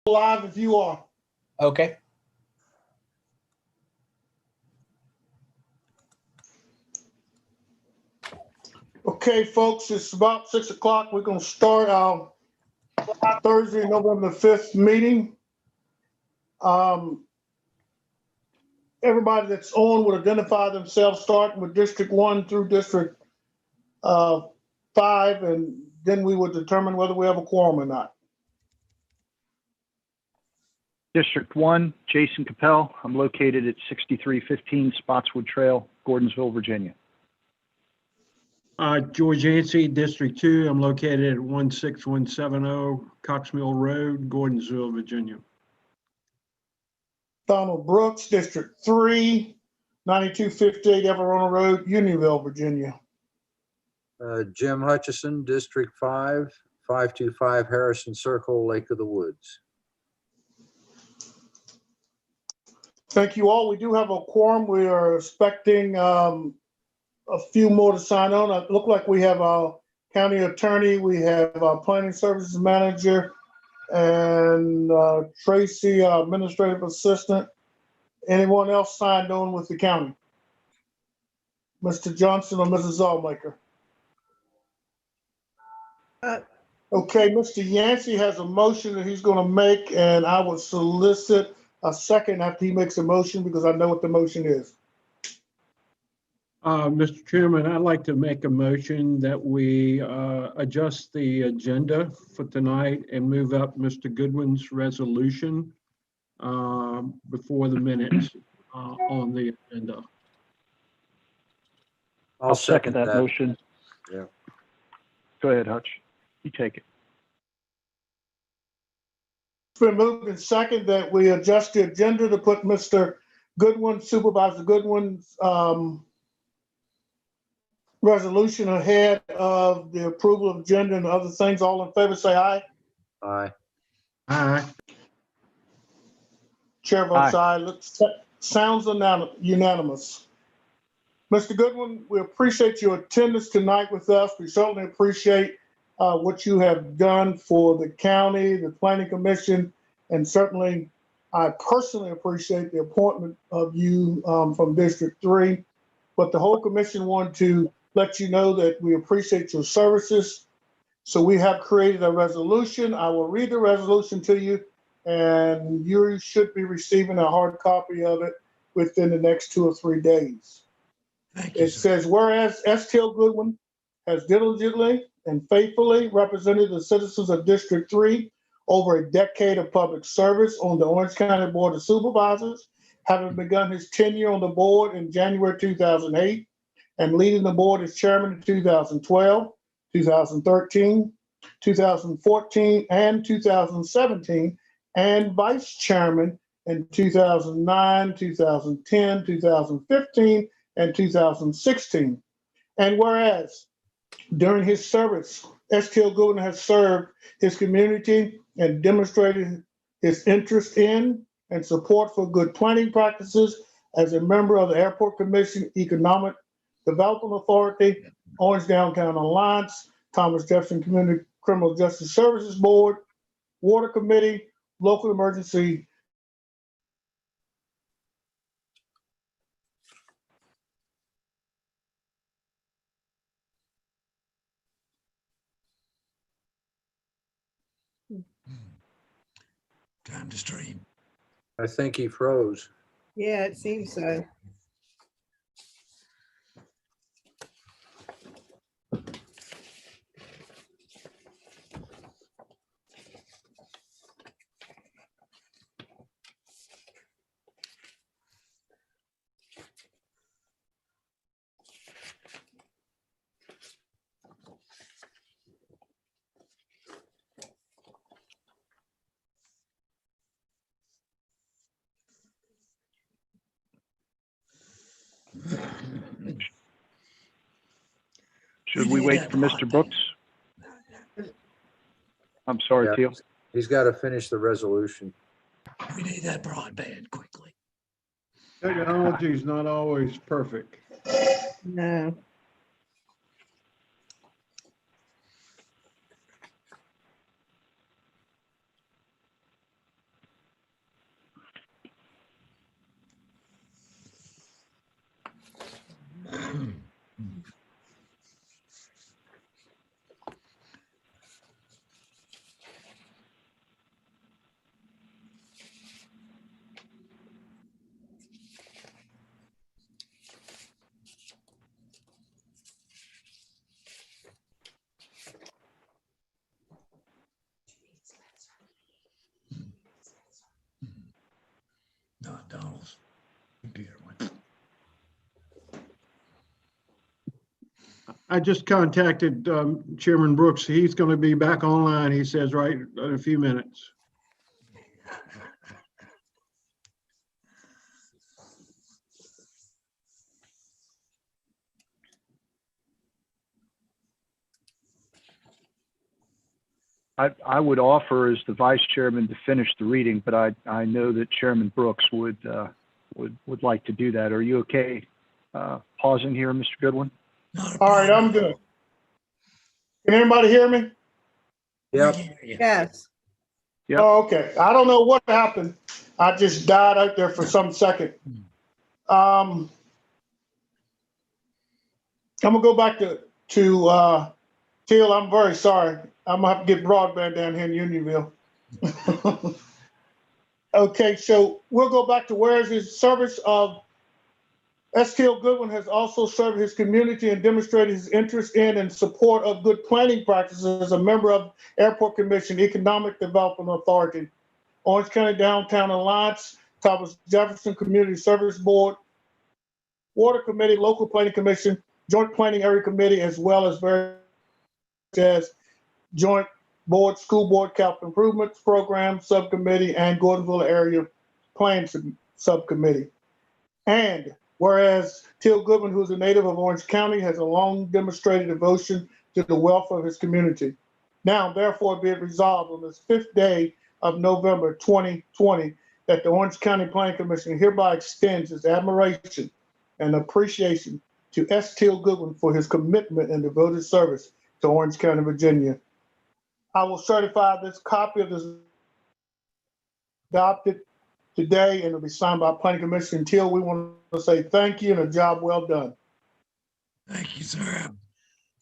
Live if you are. Okay. Okay, folks, it's about 6 o'clock. We're going to start our Thursday, November 5th meeting. Everybody that's on would identify themselves, starting with District 1 through District 5, and then we would determine whether we have a quorum or not. District 1, Jason Capel. I'm located at 6315 Spotswood Trail, Gordonsville, Virginia. George Yancey, District 2. I'm located at 16170 Cox Mill Road, Gordonsville, Virginia. Donald Brooks, District 3, 9258 Everona Road, Unionville, Virginia. Jim Hutchison, District 5, 525 Harrison Circle, Lake of the Woods. Thank you all. We do have a quorum. We are expecting a few more to sign on. It look like we have our county attorney, we have our planning services manager, and Tracy, our administrative assistant. Anyone else signed on with the county? Mr. Johnson or Mrs. Zallmaker? Okay, Mr. Yancey has a motion that he's going to make, and I would solicit a second after he makes a motion because I know what the motion is. Mr. Chairman, I'd like to make a motion that we adjust the agenda for tonight and move up Mr. Goodwin's resolution before the minutes on the agenda. I'll second that that. motion. Yeah. Go ahead, Hutch. You take it. It's been moved and second that we adjust the agenda to put Mr. Goodwin, Supervisor Goodwin's resolution ahead of the approval of agenda and other things. All in favor, say aye. Aye. Aye. Chair votes aye. Sounds unanimous. Mr. Goodwin, we appreciate your attendance tonight with us. We certainly appreciate what you have done for the county, the planning commission, and certainly I personally appreciate the appointment of you from District 3. But the whole commission wanted to let you know that we appreciate your services. So we have created a resolution. I will read the resolution to you, and you should be receiving a hard copy of it within the next 2 or 3 days. Thank you, It sir. says, whereas S.T.L. Goodwin has diligently and faithfully represented the citizens of District 3 over a decade of public service on the Orange County Board of Supervisors, having begun his tenure on the board in January 2008 and leading the board as chairman in 2012, 2013, 2014, and 2017, and vice chairman in 2009, 2010, 2015, and 2016. And whereas during his service, S.T.L. Goodwin has served his community and demonstrated his interest in and support for good planning practices as a member of the Airport Commission, Economic Development Authority, Orange Downtown Alliance, Thomas Jefferson Community Criminal Justice Services Board, Water Committee, Local Emergency Time to stream. I think he froze. Yeah, it seems so. Should we wait for Mr. Brooks? I'm sorry, Yeah. Teal. He's got to finish the resolution. We need that broadband quickly. Technology is not always perfect. No. I just contacted Chairman Brooks. He's going to be back online, he says, right in a few minutes. I would offer as the vice chairman to finish the reading, but I know that Chairman Brooks would like to do that. Are you okay pausing here, Mr. Goodwin? Not a All right, problem. I'm good. Can everybody hear me? Yep. Yes. Yep. Oh, okay. I don't know what happened. I just died out there for some second. I'm gonna go back to Teal. I'm very sorry. I'm gonna have to get broadband down here in Unionville. Okay, so we'll go back to whereas his service of S. Teal Goodwin has also served his community and demonstrated his interest in and support of good planning practices as a member of Airport Commission, Economic Development Authority, Orange County Downtown Alliance, Thomas Jefferson Community Service Board, Water Committee, Local Planning Commission, Joint Planning Area Committee, as well as various Joint Board, School Board Capital Improvements Program Subcommittee, and Gordonville Area Plan Subcommittee. And whereas Teal Goodwin, who is a native of Orange County, has a long demonstrated devotion to the welfare of his community. Now, therefore, be it resolved on this 5th day of November 2020 that the Orange County Planning Commission hereby extends its admiration and appreciation to S. Teal Goodwin for his commitment and devoted service to Orange County, Virginia. I will certify this copy of this adopted today, and it'll be signed by Planning Commission. Teal, we want to say thank you and a job well done. Thank you, sir.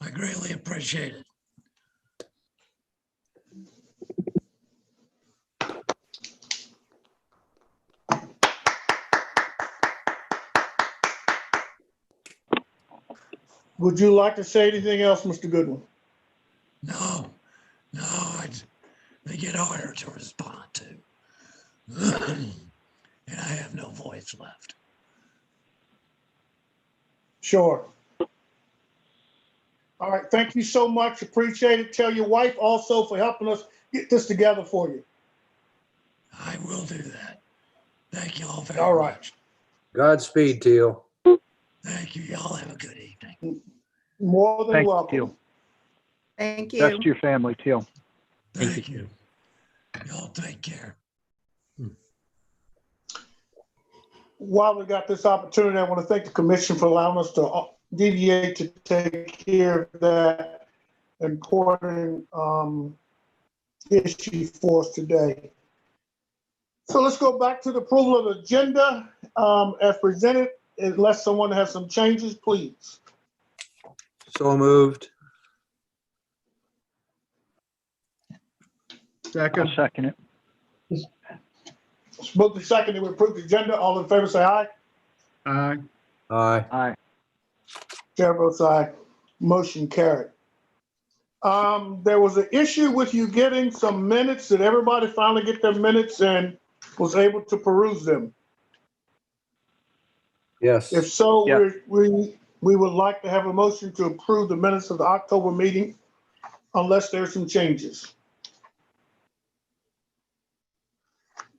I greatly appreciate it. Would you like to say anything else, Mr. Goodwin? No, they get harder to respond to. And I have no voice left. Sure. All right, thank you so much. Appreciate it. Tell your wife also for helping us get this together for you. I will do that. Thank you all very All right. much. Godspeed, Teal. Thank you. Y'all have a good evening. More than Thank you, welcome. Teal. Thank Best you. to your family, Teal. Thank you. Y'all take care. While we got this opportunity, I want to thank the commission for allowing us to deviate to take care of that important issue for us today. So let's go back to the approval of the agenda as presented. Unless someone has some changes, please. So moved. I'll Second, second it. It's moved to second that we approve the agenda. All in favor, say aye. aye. Aye. Aye. Chair votes aye. Motion carried. There was an issue with you getting some minutes. Did everybody finally get their minutes and was able to peruse them? Yes. If so, Yeah. we would like to have a motion to approve the minutes of the October meeting unless there's some changes.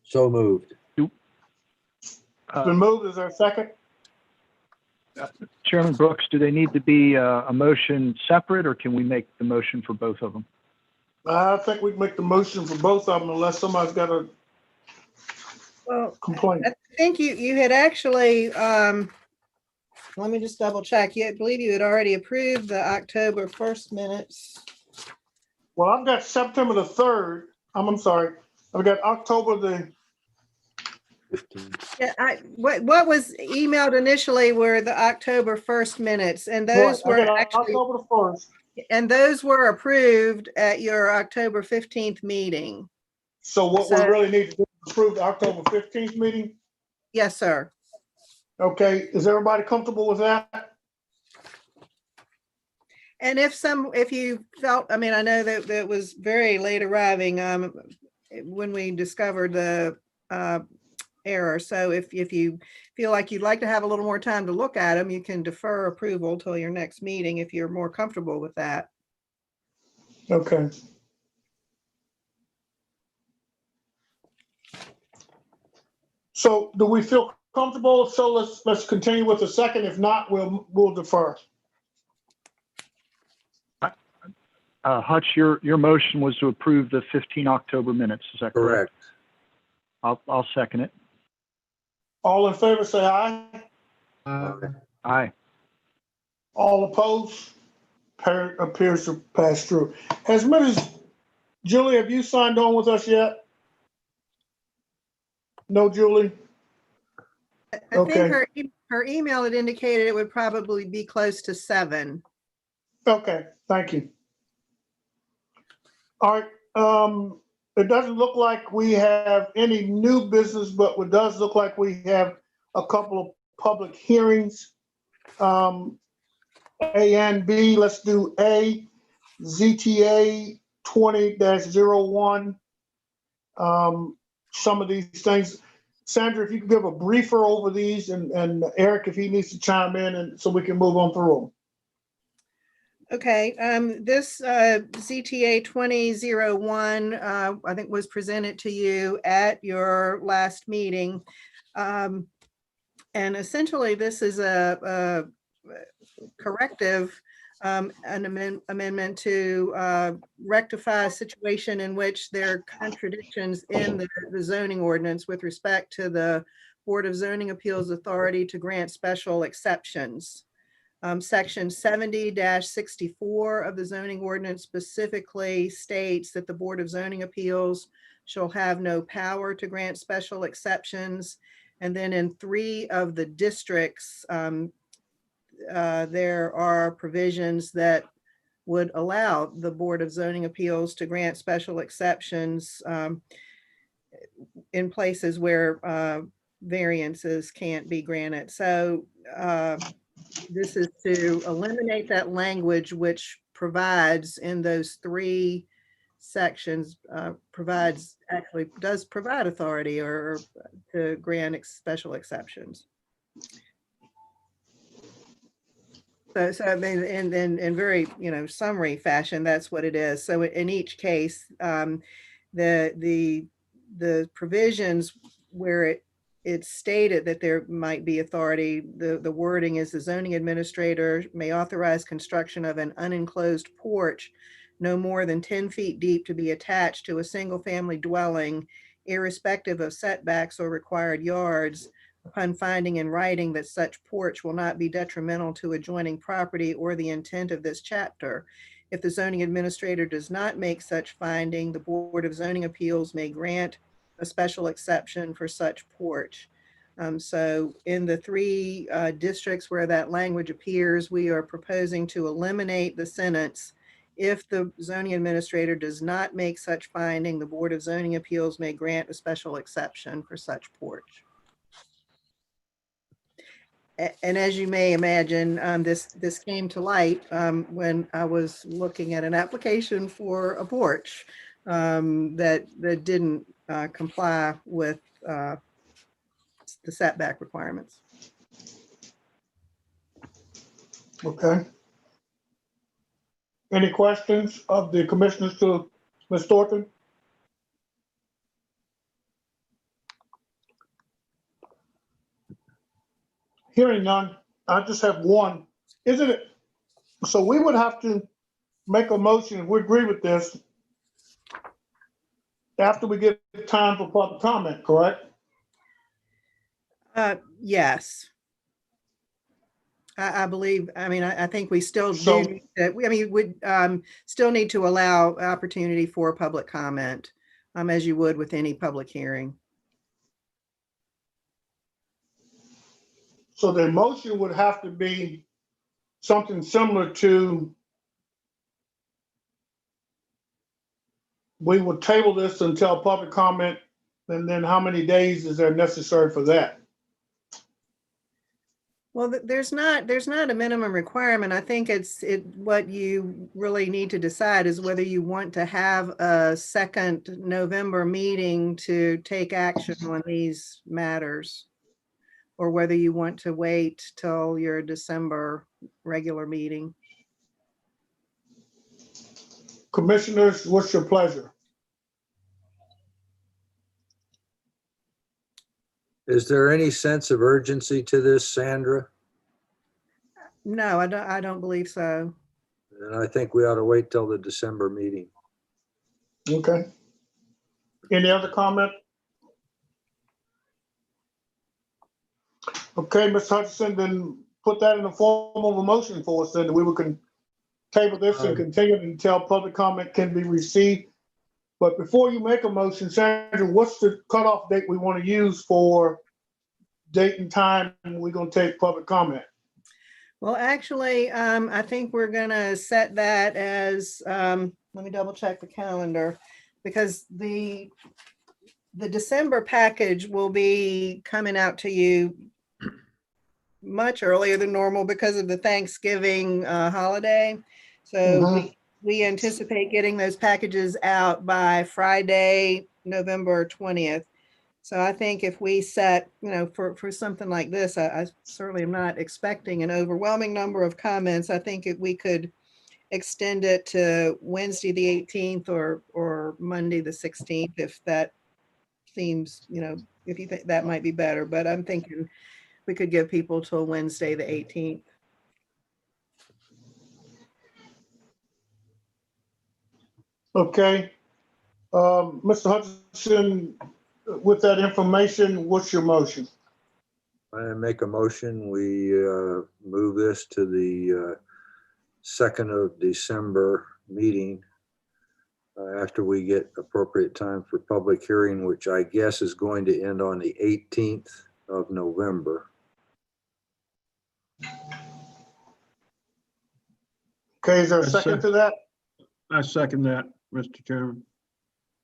So moved. It's been moved. Is there a second? Chairman Brooks, do they need to be a motion separate, or can we make the motion for both of them? I think we can make the motion for both of them unless somebody's got a Well, complaint. I think you had actually, let me just double check. I believe you had already approved the October 1st minutes. Well, I've got September the 3rd. I'm sorry. I've got October the, 15. Yeah, what was emailed initially were the October 1st minutes, and right, those I were got actually, October the 1st. and those were approved at your October 15th meeting. So what we So- really need to do is approve the October 15th meeting. Yes, sir. Okay, is everybody comfortable with that? And if you felt, I mean, I know that was very late arriving, when we discovered the error. So if you feel like you'd like to have a little more time to look at them, you can defer approval till your next meeting if you're more comfortable with that. Okay. So do we feel comfortable? So let's continue with the second. If not, we'll defer. Hutch, your motion was to approve the 15 October minutes. Is that correct? Correct. I'll second it. All in favor, say aye. Aye. All opposed? Appears to pass through. Has Mrs. Julie, have you signed on with us yet? No, Julie? I Okay. think her email had indicated it would probably be close to 7. Okay, thank you. All right, it doesn't look like we have any new business, but it does look like we have a couple of public hearings. A and B, let's do A, ZTA 20-01. Some of these things, Sandra, if you could give a briefer over these, and Eric, if he needs to chime in, and so we can move on through them. Okay, this ZTA 2001, I think was presented to you at your last meeting. And essentially, this is a corrective, an amendment to rectify a situation in which there are contradictions in the zoning ordinance with respect to the Board of Zoning Appeals authority to grant special exceptions. Section 70-64 of the zoning ordinance specifically states that the Board of Zoning Appeals shall have no power to grant special exceptions. And then in 3 of the districts, there are provisions that would allow the Board of Zoning Appeals to grant special exceptions in places where variances can't be granted. So this is to eliminate that language which provides in those 3 sections, does provide authority or to grant special exceptions. So I mean, in very, summary fashion, that's what it is. So in each case, the provisions where it's stated that there might be authority, the wording is the zoning administrator may authorize construction of an unenclosed porch no more than 10 feet deep to be attached to a single family dwelling, irrespective of setbacks or required yards, upon finding in writing that such porch will not be detrimental to adjoining property or the intent of this chapter. If the zoning administrator does not make such finding, the Board of Zoning Appeals may grant a special exception for such porch. So in the 3 districts where that language appears, we are proposing to eliminate the sentence, if the zoning administrator does not make such finding, the Board of Zoning Appeals may grant a special exception for such porch. And as you may imagine, this came to light when I was looking at an application for a porch that didn't comply with the setback requirements. Okay. Any questions of the commissioners to Ms. Thornton? Hearing none, I just have one. Isn't it? So we would have to make a motion, if we agree with this, after we get time for public comment, correct? Yes. I believe, I think we still So- do, we would still need to allow opportunity for public comment, as you would with any public hearing. So the motion would have to be something similar to, we would table this until public comment, and then how many days is there necessary for that? Well, there's not a minimum requirement. I think what you really need to decide is whether you want to have a second November meeting to take action on these matters, or whether you want to wait till your December regular meeting. Commissioners, what's your pleasure? Is there any sense of urgency to this, Sandra? No, I don't believe so. And I think we ought to wait till the December meeting. Okay. Any other comment? Okay, Mr. Hutchinson, then put that in the form of a motion for us, then we can table this and continue until public comment can be received. But before you make a motion, Sandra, what's the cutoff date we want to use for date and time we're going to take public comment? Well, actually, I think we're gonna set that as, let me double check the calendar, because the December package will be coming out to you much earlier than normal because of the Thanksgiving holiday. So we anticipate getting those packages out by Friday, November 20th. So I think if we set, for something like this, I certainly am not expecting an overwhelming number of comments. I think we could extend it to Wednesday, the 18th or Monday, the 16th, if that seems, if you think that might be better. But I'm thinking we could give people till Wednesday, the 18th. Okay. Mr. Hutchinson, with that information, what's your motion? I make a motion, we move this to the 2nd of December meeting after we get appropriate time for public hearing, which I guess is going to end on the 18th of November. Okay, is there a second to that? I second that, Mr. Chairman.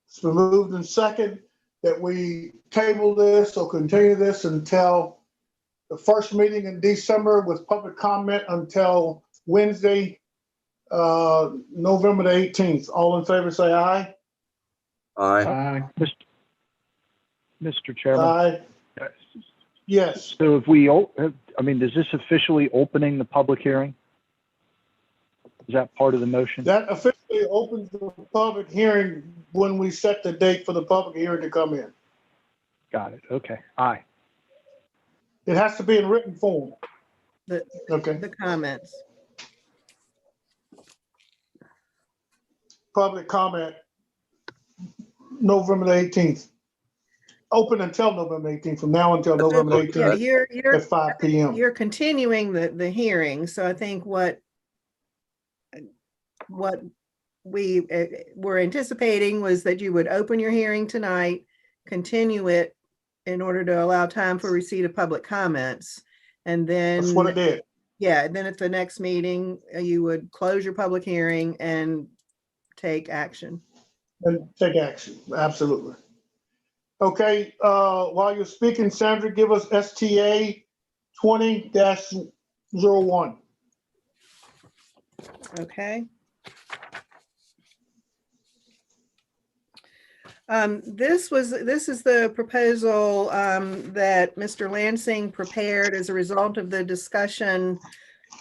It's been moved and second that we table this or continue this until the first meeting in December with public comment until Wednesday, November the 18th. All in favor, say aye. Aye. Aye. Mr. Chairman. Aye. Yes. So is this officially opening the public hearing? Is that part of the motion? That officially opens the public hearing when we set the date for the public hearing to come in. Got it. Okay. Aye. It has to be in written form. Okay. The comments. Public comment, November the 18th. Open until November 18th, from now until November Okay. 18th Yeah, at 5 p.m. you're continuing the hearing. So I think what we were anticipating was that you would open your hearing tonight, continue it in order to allow time for receipt of public comments. And then, That's what it did. yeah, then at the next meeting, you would close your public hearing and take action. And take action, absolutely. Okay, while you're speaking, Sandra, give us STA 20-01. Okay. This is the proposal that Mr. Lansing prepared as a result of the discussion,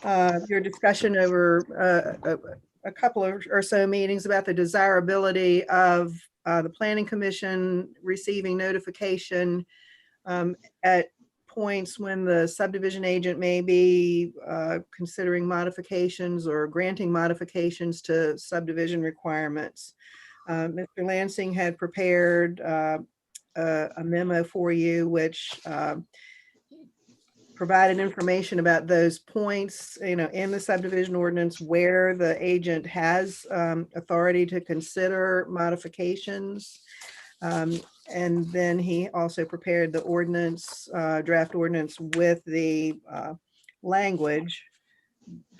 your discussion over a couple of or so meetings about the desirability of the Planning Commission receiving notification at points when the subdivision agent may be considering modifications or granting modifications to subdivision requirements. Mr. Lansing had prepared a memo for you, which provided information about those points, in the subdivision ordinance where the agent has authority to consider modifications. And then he also prepared the ordinance, draft ordinance with the language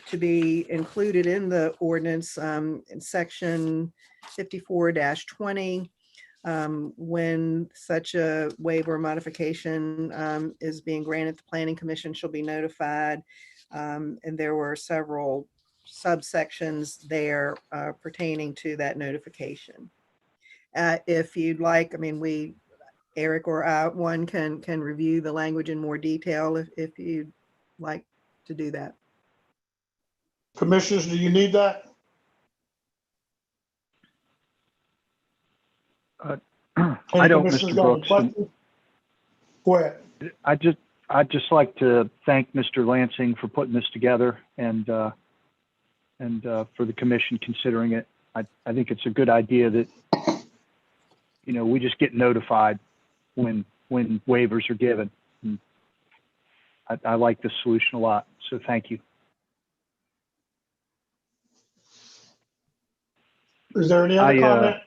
to be included in the ordinance in section 54-20. When such a waiver modification is being granted, the Planning Commission shall be notified. And there were several subsections there pertaining to that notification. If you'd like, I mean, Eric or I, one can review the language in more detail if you'd like to do that. Commissioners, do you need that? I don't, Commissioners Mr. got any Brooks. questions? Go ahead. I'd just like to thank Mr. Lansing for putting this together and for the commission considering it. I think it's a good idea that, you know, we just get notified when waivers are given. And I like this solution a lot, so thank you. Is there any other comment?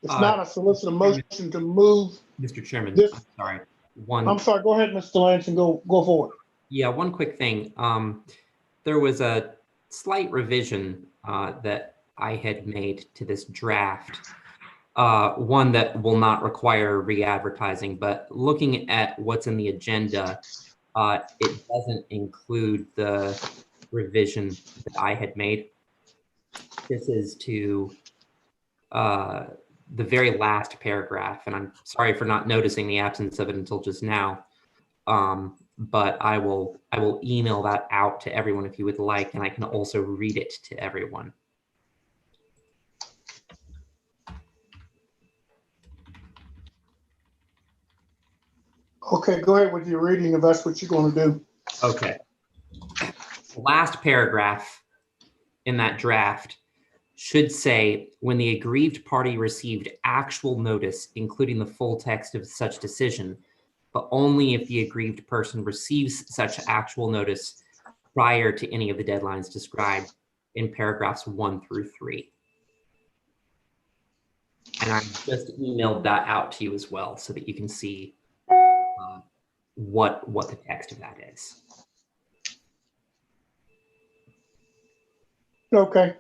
If not, I solicit a motion to move. Mr. Chairman, This- I'm sorry. I'm sorry, go ahead, Mr. Lansing, go for it. Yeah, one quick thing. There was a slight revision that I had made to this draft. One that will not require re-advertising, but looking at what's in the agenda, it doesn't include the revision that I had made. This is to the very last paragraph, and I'm sorry for not noticing the absence of it until just now. But I will email that out to everyone if you would like, and I can also read it to everyone. Okay, go ahead with your reading if that's what you're going to do. Okay. The last paragraph in that draft should say, when the aggrieved party received actual notice, including the full text of such decision, but only if the aggrieved person receives such actual notice prior to any of the deadlines described in paragraphs 1 through 3. And I just emailed that out to you as well so that you can see what the text of that is. Okay,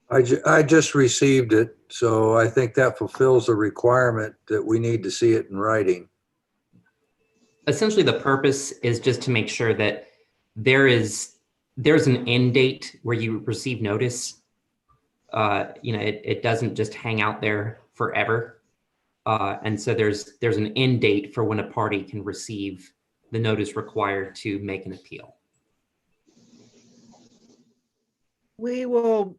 I just received it, so I think that fulfills the requirement that we need to see it in writing. Essentially, the purpose is just to make sure that there's an end date where you receive notice. It doesn't just hang out there forever. And so there's an end date for when a party can receive the notice required to make an appeal. We will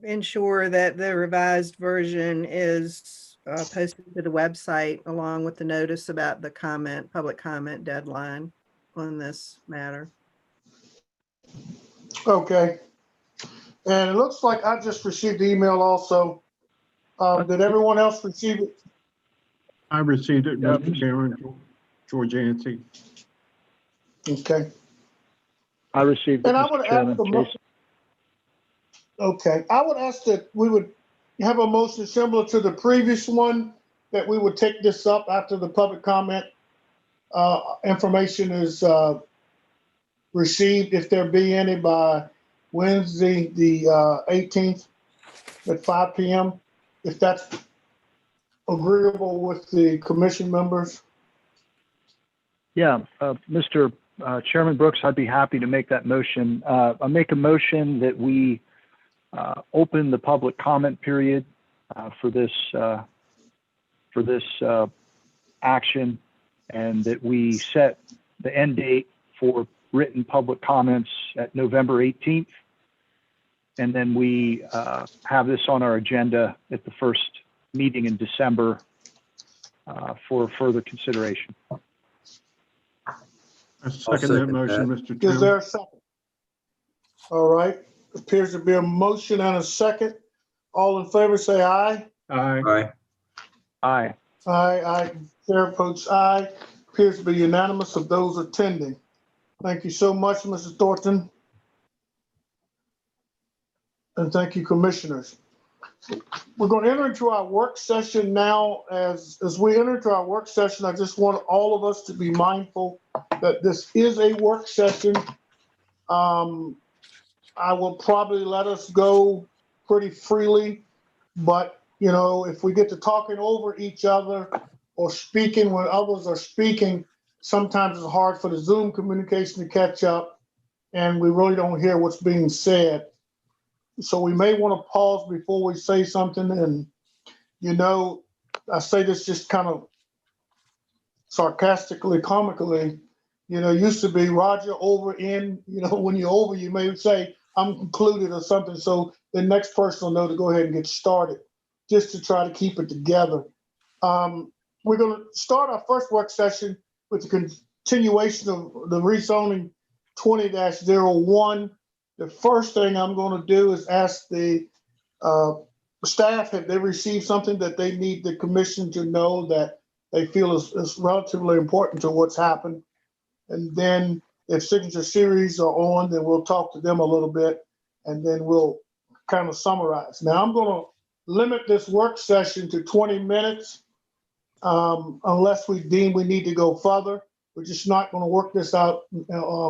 ensure that the revised version is posted to the website along with the notice about the public comment deadline on this matter. okay. And it looks like I just received the email also. Did everyone else receive it? I received it, Mr. Chairman, George Yancey. Okay. I received it, And I Mr. would Chairman. ask the Jason. Okay, I would ask that we would have a motion similar to the previous one, that we would take this up after the public comment information is received, if there be any, by Wednesday, the 18th at 5 p.m. If that's agreeable with the commission members. Yeah, Mr. Chairman Brooks, I'd be happy to make that motion. I make a motion that we open the public comment period for this action, and that we set the end date for written public comments at November 18th. And then we have this on our agenda at the first meeting in December for further consideration. I second that second motion, that. Mr. Is Chairman. there a second? All right, appears to be a motion and a second. All in favor, say aye. Aye. Aye. Aye. Aye. Chair votes aye. Appears to be unanimous of those attending. Thank you so much, Mrs. Thornton. And thank you, commissioners. We're going to enter into our work session now. As we enter into our work session, I just want all of us to be mindful that this is a work session. I will probably let us go pretty freely. But, you know, if we get to talking over each other or speaking when others are speaking, sometimes it's hard for the Zoom communication to catch up and we really don't hear what's being said. So we may want to pause before we say something. And, you know, I say this just kind of sarcastically, comically, you know, used to be Roger over in, you know, when you're over, you may say, I'm concluded or something. So the next person will know to go ahead and get started, just to try to keep it together. We're going to start our first work session with the continuation of the rezoning 20-01. The first thing I'm going to do is ask the staff, have they received something that they need the commission to know that they feel is relatively important to what's happened? And then if signature series are on, then we'll talk to them a little bit and then we'll kind of summarize. Now I'm going to limit this work session to 20 minutes unless we deem we need to go further. We're just not going to work this out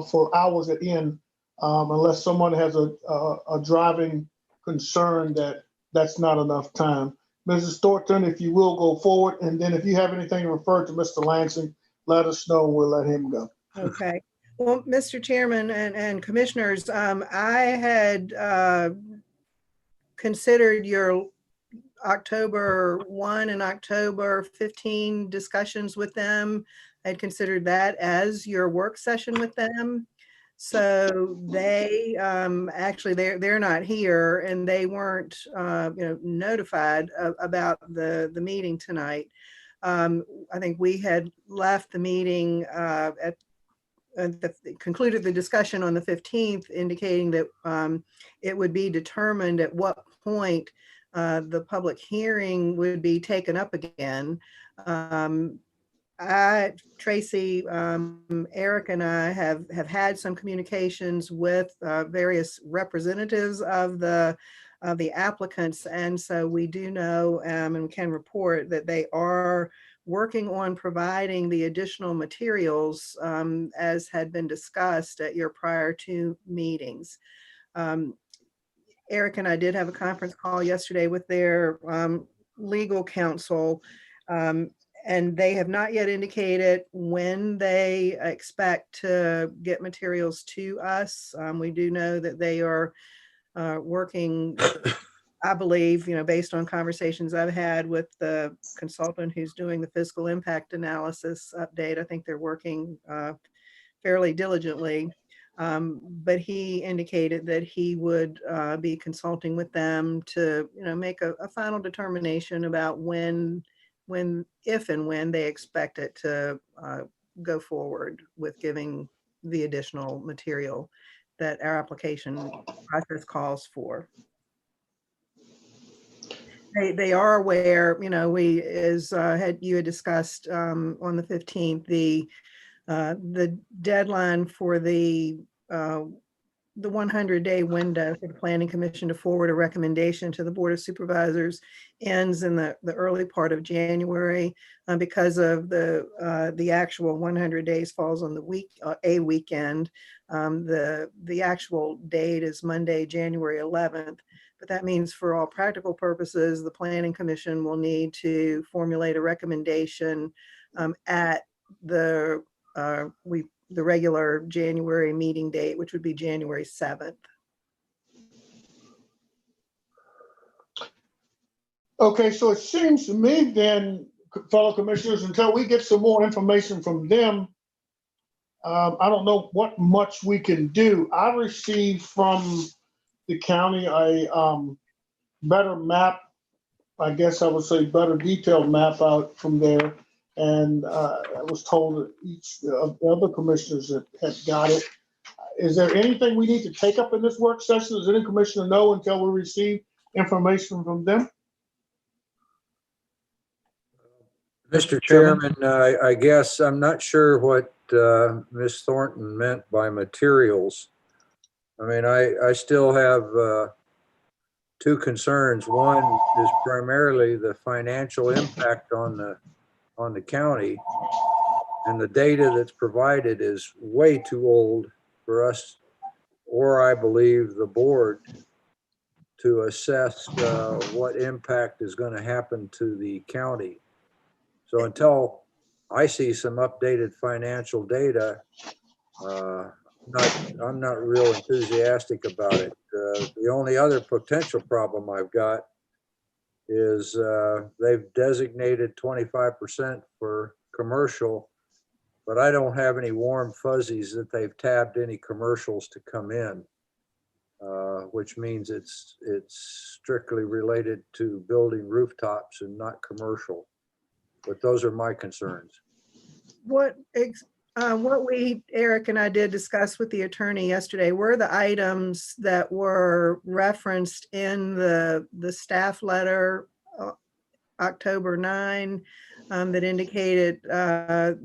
for hours at end unless someone has a driving concern that that's not enough time. Mrs. Thornton, if you will go forward, and then if you have anything to refer to Mr. Lansing, let us know and we'll let him go. Okay. Well, Mr. Chairman and Commissioners, I had considered your October 1 and October 15 discussions with them. I'd considered that as your work session with them. So they actually they're not here and they weren't notified about the meeting tonight. I think we had left the meeting concluded the discussion on the 15th, indicating that it would be determined at what point the public hearing would be taken up again. Tracy, Eric and I have had some communications with various representatives of the applicants. And so we do know and can report that they are working on providing the additional materials as had been discussed at your prior two meetings. Eric and I did have a conference call yesterday with their legal counsel, and they have not yet indicated when they expect to get materials to us. We do know that they are working, I believe, based on conversations I've had with the consultant who's doing the fiscal impact analysis update. I think they're working fairly diligently. But he indicated that he would be consulting with them to, make a final determination about if and when they expect it to go forward with giving the additional material that our application process calls for. They are aware, we, as you had discussed on the 15th, the deadline for the 100-day window for the Planning Commission to forward a recommendation to the Board of Supervisors ends in the early part of January because of the actual 100 days falls on a weekend. The actual date is Monday, January 11th. But that means for all practical purposes, the Planning Commission will need to formulate a recommendation at the regular January meeting date, which would be January 7th. Okay, so it seems to me then, fellow commissioners, until we get some more information from them, I don't know what much we can do. I received from the county a better map, I guess I would say better detailed map out from there. And I was told that each of the other commissioners had got it. Is there anything we need to take up in this work session? Does any commissioner know until we receive information from them? Mr. Chairman, I guess I'm not sure what Ms. Thornton meant by materials. I mean, I still have two concerns. One is primarily the financial impact on the county, and the data that's provided is way too old for us or I believe the board to assess what impact is going to happen to the county. So until I see some updated financial data, I'm not real enthusiastic about it. The only other potential problem I've got is they've designated 25% for commercial, but I don't have any warm fuzzies that they've tabbed any commercials to come in, which means it's strictly related to building rooftops and not commercial. But those are my concerns. What Eric and I did discuss with the attorney yesterday were the items that were referenced in the staff letter, October 9, that indicated that,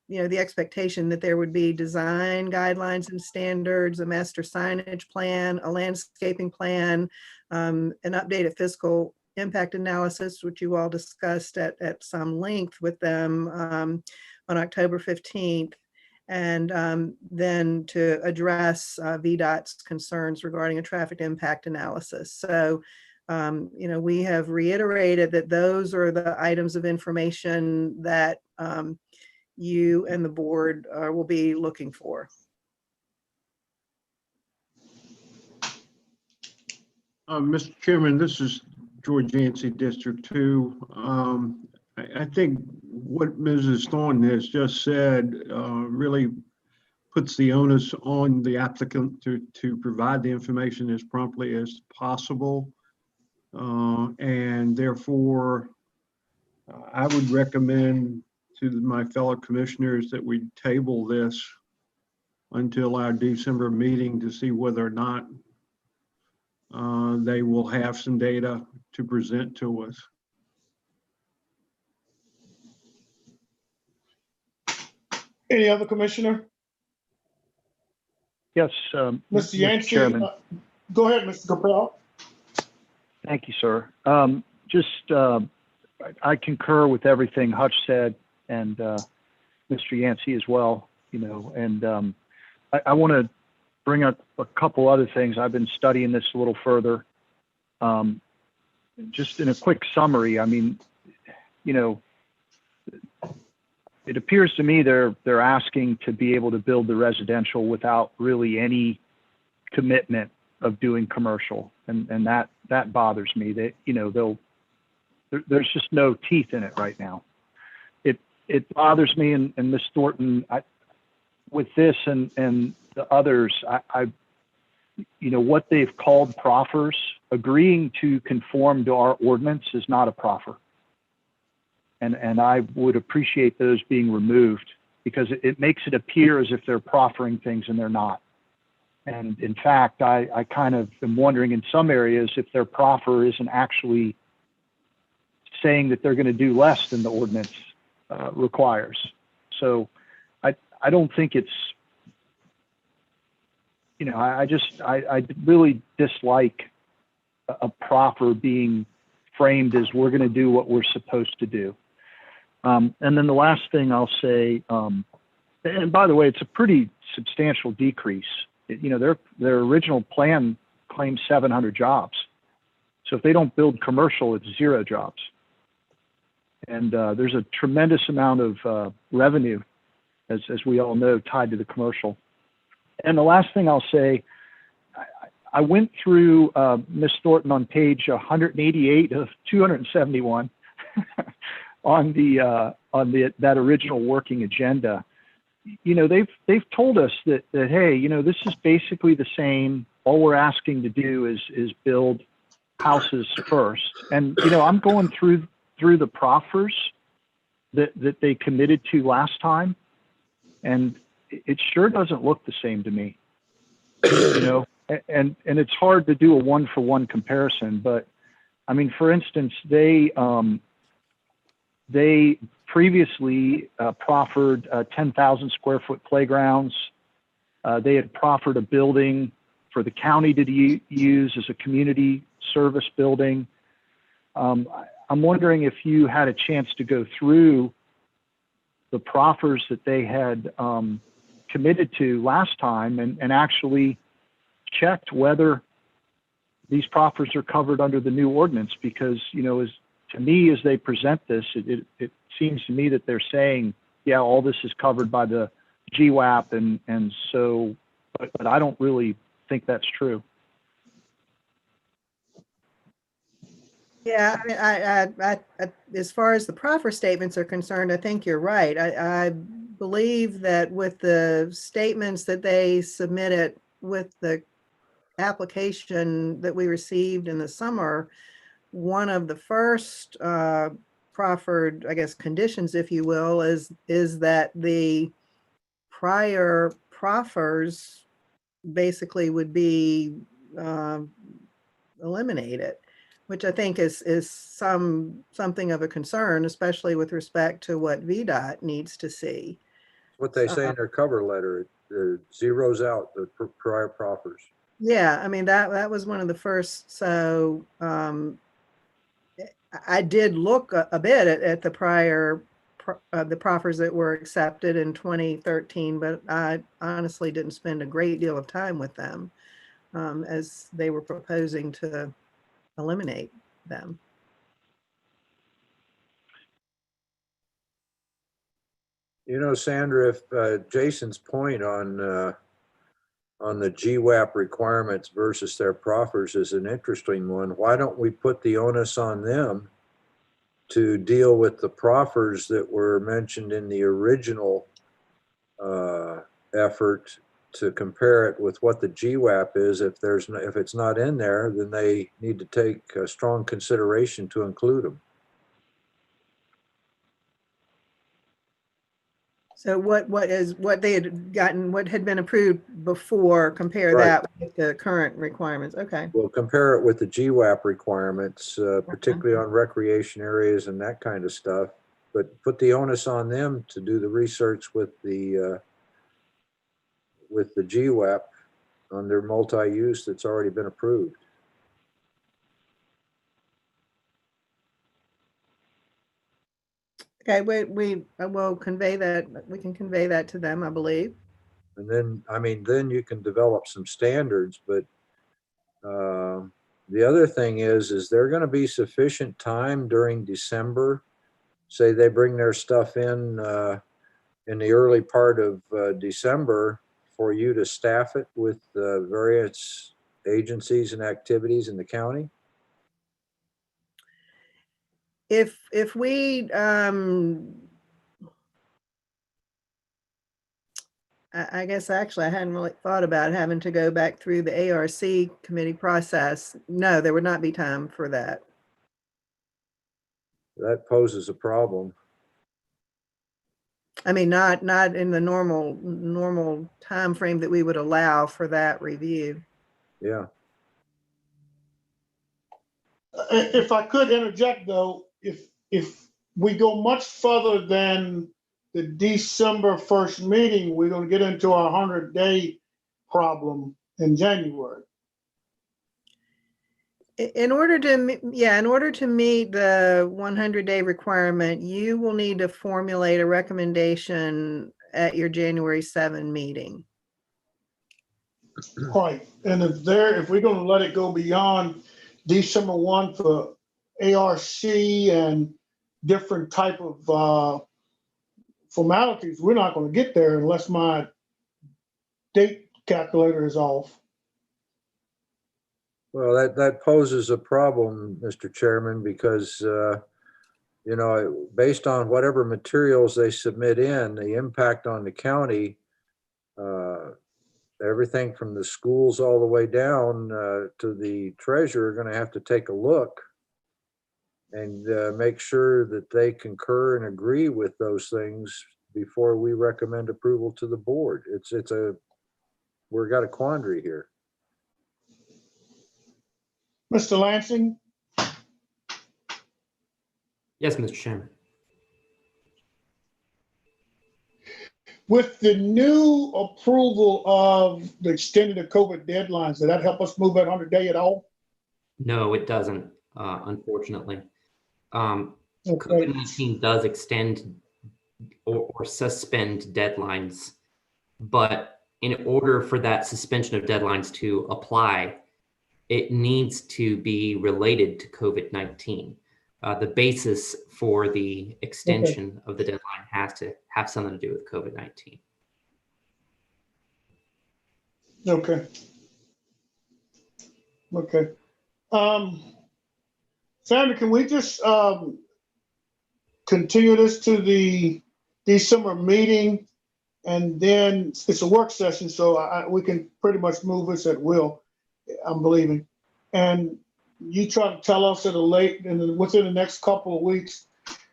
the expectation that there would be design guidelines and standards, a master signage plan, a landscaping plan, an updated fiscal impact analysis, which you all discussed at some length with them on October 15th, and then to address VDOT's concerns regarding a traffic impact analysis. So, we have reiterated that those are the items of information that you and the board will be looking for. Mr. Chairman, this is George Yancey, District 2. I think what Mrs. Thornton has just said really puts the onus on the applicant to provide the information as promptly as possible. And therefore, I would recommend to my fellow commissioners that we table this until our December meeting to see whether or not they will have some data to present to us. Any other commissioner? Yes, Mr. Mr. Yancey, Chairman. go ahead, Mr. Capel. Thank you, sir. I concur with everything Hutch said and Mr. Yancey as well, and I want to bring up a couple other things. I've been studying this a little further. Just in a quick summary, it appears to me they're asking to be able to build the residential without really any commitment of doing commercial, and that bothers me. That there's just no teeth in it right now. It bothers me, and Ms. Thornton, with this and the others, what they've called proffers, agreeing to conform to our ordinance is not a proffer. And I would appreciate those being removed, because it makes it appear as if they're proffering things and they're not. And in fact, I kind of am wondering in some areas if their proffer isn't actually saying that they're going to do less than the ordinance requires. So I don't think it's, I really dislike a proffer being framed as we're going to do what we're supposed to do. And then the last thing I'll say, and by the way, it's a pretty substantial decrease. Their original plan claimed 700 jobs. So if they don't build commercial, it's 0 jobs. And there's a tremendous amount of revenue, as we all know, tied to the commercial. And the last thing I'll say, I went through Ms. Thornton on page 188 of 271 on that original working agenda. They've told us that hey, this is basically the same. All we're asking to do is build houses first. And I'm going through the proffers that they committed to last time, and it sure doesn't look the same to me. And it's hard to do a one-for-one comparison, but I mean, for instance, they previously proffered 10,000 square foot playgrounds. They had proffered a building for the county to use as a community service building. I'm wondering if you had a chance to go through the proffers that they had committed to last time and actually checked whether these proffers are covered under the new ordinance? Because, to me, as they present this, it seems to me that they're saying, yeah, all this is covered by the GWAP, and so, but I don't really think that's true. Yeah, I mean, I, as far as the proffer statements are concerned, I think you're right. I believe that with the statements that they submitted with the application that we received in the summer, one of the first proffered, I guess, conditions, if you will, is that the prior proffers basically would be eliminated, which I think is something of a concern, especially with respect to what VDOT needs to see. What they say in their cover letter, it zeroes out the prior proffers. Yeah, I mean, that was one of the first. So I did look a bit at the prior the proffers that were accepted in 2013, but I honestly didn't spend a great deal of time with them as they were proposing to eliminate them. Sandra, if Jason's point on the GWAP requirements versus their proffers is an interesting one, why don't we put the onus on them to deal with the proffers that were mentioned in the original effort to compare it with what the GWAP is? If it's not in there, then they need to take a strong consideration to include them. So what they had gotten, what had been approved before, compare Right. that with the current requirements. Okay. We'll compare it with the GWAP requirements, particularly on recreation areas and that kind of stuff. But put the onus on them to do the research with the GWAP on their multi-use that's already been approved. Okay, we will convey that. We can convey that to them, I believe. And then you can develop some standards. But the other thing is there going to be sufficient time during December? Say they bring their stuff in the early part of December for you to staff it with various agencies and activities in the county? If we I guess actually I hadn't really thought about having to go back through the ARC committee process. No, there would not be time for that. That poses a problem. I mean, not in the normal time frame that we would allow for that review. Yeah. If I could interject though, if we go much further than the December 1st meeting, we're going to get into our 100-day problem in January. In order to meet the 100-day requirement, you will need to formulate a recommendation at your January 7 meeting. Right, and if we're going to let it go beyond December 1 for ARC and different type of formalities, we're not going to get there unless my date calculator is off. Well, that poses a problem, Mr. Chairman, because, based on whatever materials they submit in, the impact on the county, everything from the schools all the way down to the treasurer are going to have to take a look and make sure that they concur and agree with those things before we recommend approval to the board. We've got a quandary here. Mr. Lansing? Yes, Mr. Chairman. With the new approval of the extended COVID deadlines, did that help us move that 100-day at all? No, it doesn't, unfortunately. Okay. COVID-19 does extend or suspend deadlines, but in order for that suspension of deadlines to apply, it needs to be related to COVID-19. The basis for the extension of the deadline has to have something to do with COVID-19. Okay. Okay. Sandra, can we just continue this to the December meeting? And then it's a work session, so we can pretty much move this at will, I'm believing. And you try to tell us within the next couple of weeks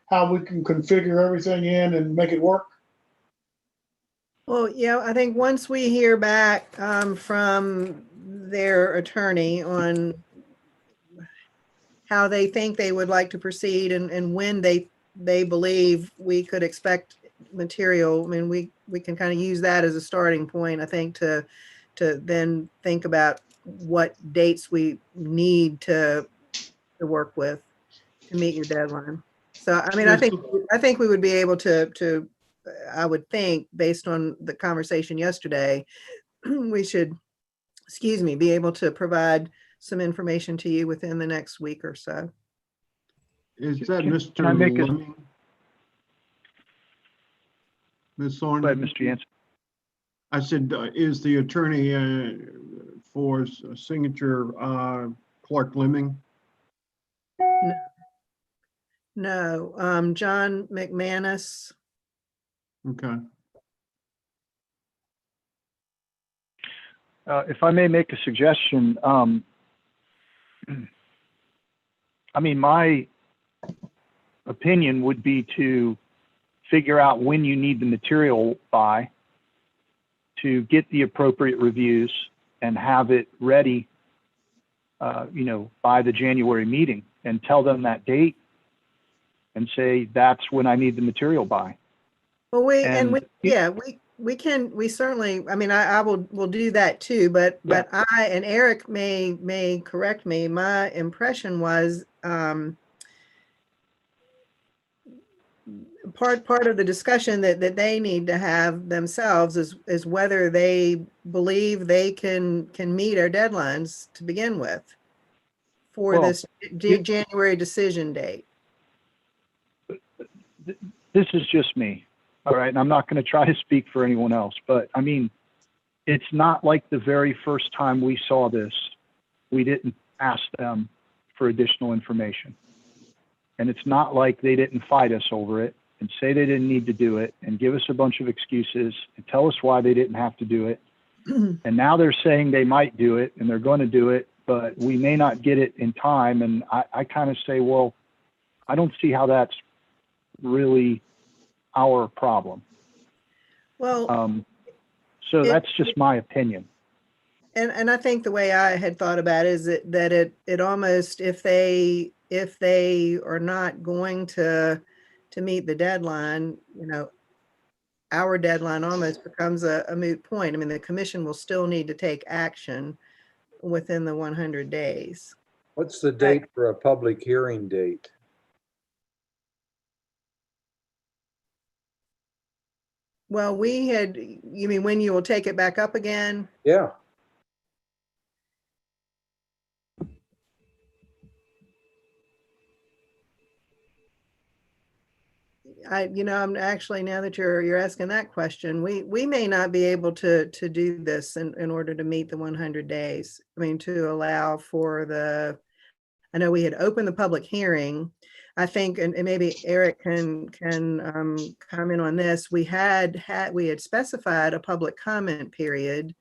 how we can configure everything in and make it work? Well, yeah, I think once we hear back from their attorney on how they think they would like to proceed and when they believe we could expect material, I mean, we can kind of use that as a starting point, I think, to then think about what dates we need to work with to meet your deadline. So, I mean, I think we would be able to I would think, based on the conversation yesterday, we should, be able to provide some information to you within the next week or so. Is that Can Mr. I make a- Lemming? Ms. Go ahead, Thorne? Mr. Yancey. I said, is the attorney for signature Clark Lemming? No, John McManus. Okay. If I may make a suggestion, I mean, my opinion would be to figure out when you need the material by, to get the appropriate reviews and have it ready, by the January meeting, and tell them that date and say, that's when I need the material by. Well, we certainly, I mean, we'll do that too, but I, and Eric may correct me, my impression was, part of the discussion that they need to have themselves is whether they believe they can meet our deadlines to begin with for this January decision date. This is just me, all right? And I'm not going to try to speak for anyone else, but I mean, it's not like the very first time we saw this, we didn't ask them for additional information. And it's not like they didn't fight us over it and say they didn't need to do it and give us a bunch of excuses and tell us why they didn't have to do it. And now they're saying they might do it and they're going to do it, but we may not get it in time. And I kind of say, well, I don't see how that's really our problem. Well, so that's just my opinion. And I think the way I had thought about it is that it almost, if they are not going to meet the deadline, our deadline almost becomes a moot point. I mean, the commission will still need to take action within the 100 days. What's the date for a public hearing date? Well, you mean when you will take it back up again? Yeah. I'm actually, now that you're asking that question, we may not be able to do this in order to meet the 100 days. I mean, to allow for I know we had opened the public hearing, I think, and maybe Eric can comment on this. We had specified a public comment period.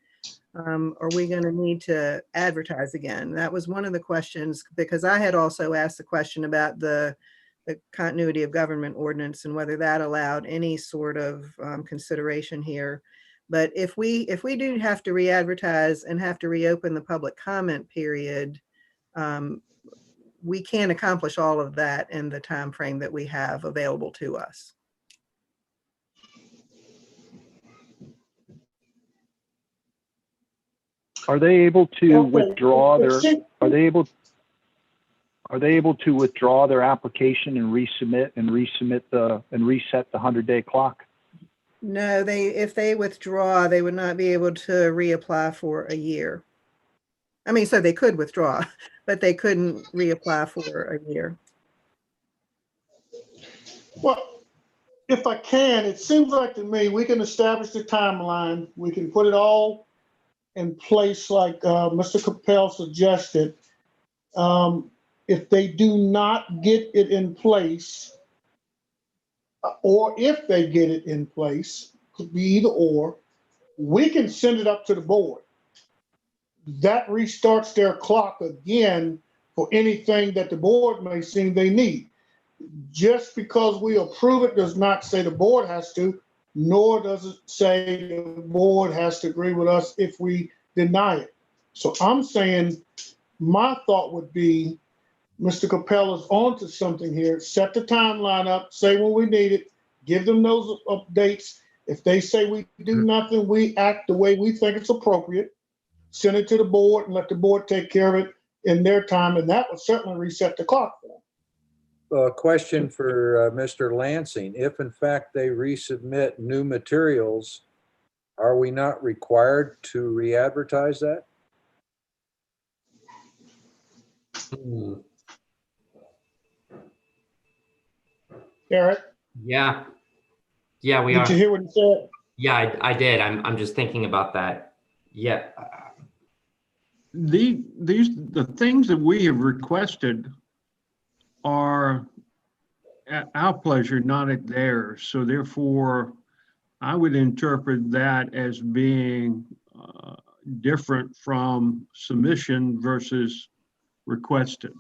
Are we going to need to advertise again? That was one of the questions, because I had also asked the question about the continuity of government ordinance and whether that allowed any sort of consideration here. But if we do have to re-advertise and have to reopen the public comment period, we can accomplish all of that in the time frame that we have available to us. Are they able to withdraw their application and reset the 100-day clock? No, if they withdraw, they would not be able to reapply for a year. I mean, so they could withdraw, but they couldn't reapply for a year. Well, if I can, it seems like to me, we can establish the timeline. We can put it all in place like Mr. Capel suggested. If they do not get it in place, or if they get it in place, could be either or, we can send it up to the board. That restarts their clock again for anything that the board may seem they need. Just because we approve it does not say the board has to, nor does it say the board has to agree with us if we deny it. So I'm saying, my thought would be, Mr. Capel is onto something here. Set the timeline up, say when we need it, give them those updates. If they say we do nothing, we act the way we think it's appropriate. Send it to the board and let the board take care of it in their time, and that would certainly reset the clock for them. A question for Mr. Lansing. If in fact they resubmit new materials, are we not required to re-advertise that? Hmm. Eric, Yeah. Yeah, we did you are. hear what he said? Yeah, I did. I'm just thinking about that. Yeah. The things that we have requested are at our pleasure, not at theirs. So therefore, I would interpret that as being different from submission versus requested.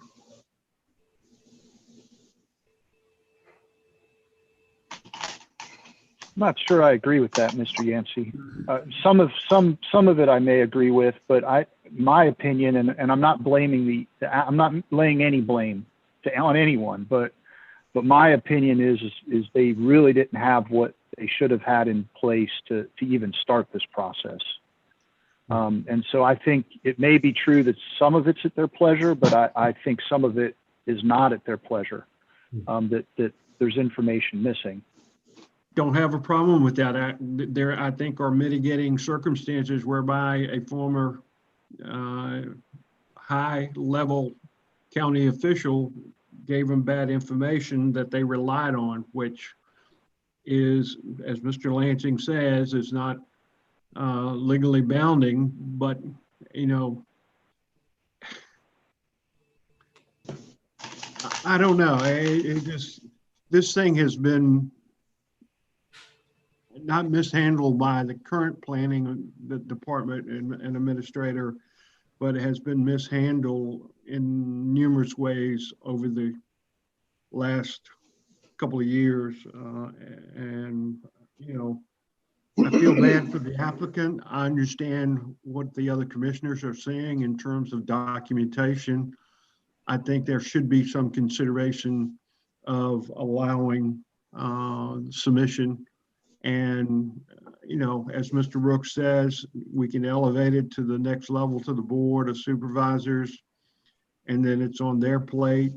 I'm not sure I agree with that, Mr. Yancey. Some of it I may agree with, but my opinion, and I'm not blaming I'm not laying any blame on anyone, but my opinion is they really didn't have what they should have had in place to even start this process. And so I think it may be true that some of it's at their pleasure, but I think some of it is not at their pleasure, that there's information missing. Don't have a problem with that. There, I think, are mitigating circumstances whereby a former high-level county official gave them bad information that they relied on, which is, as Mr. Lansing says, is not legally bounding, but, you know, I don't know. This thing has been not mishandled by the current planning, the department and administrator, but it has been mishandled in numerous ways over the last couple of years. And, you know, I feel bad for the applicant. I understand what the other commissioners are saying in terms of documentation. I think there should be some consideration of allowing submission. And, you know, as Mr. Brooks says, we can elevate it to the next level to the board of supervisors, and then it's on their plate.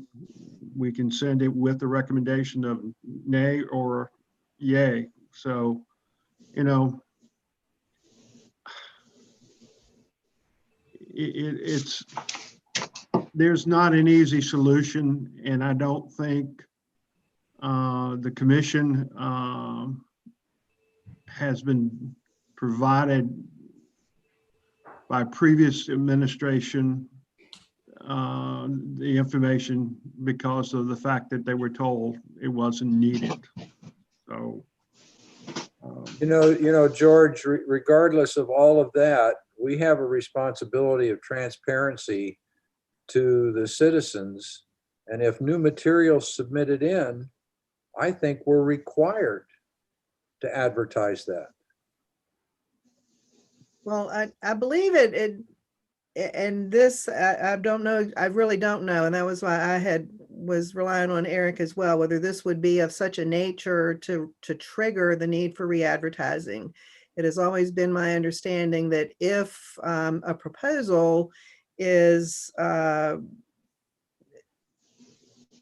We can send it with the recommendation of nay or yay. So, you know, there's not an easy solution, and I don't think the commission has been provided by previous administration the information because of the fact that they were told it wasn't needed. So, You know, George, regardless of all of that, we have a responsibility of transparency to the citizens. And if new materials submitted in, I think we're required to advertise that. Well, I believe it, and this, I don't know, I really don't know. And that was why I was relying on Eric as well, whether this would be of such a nature to trigger the need for re-advertising. It has always been my understanding that if a proposal is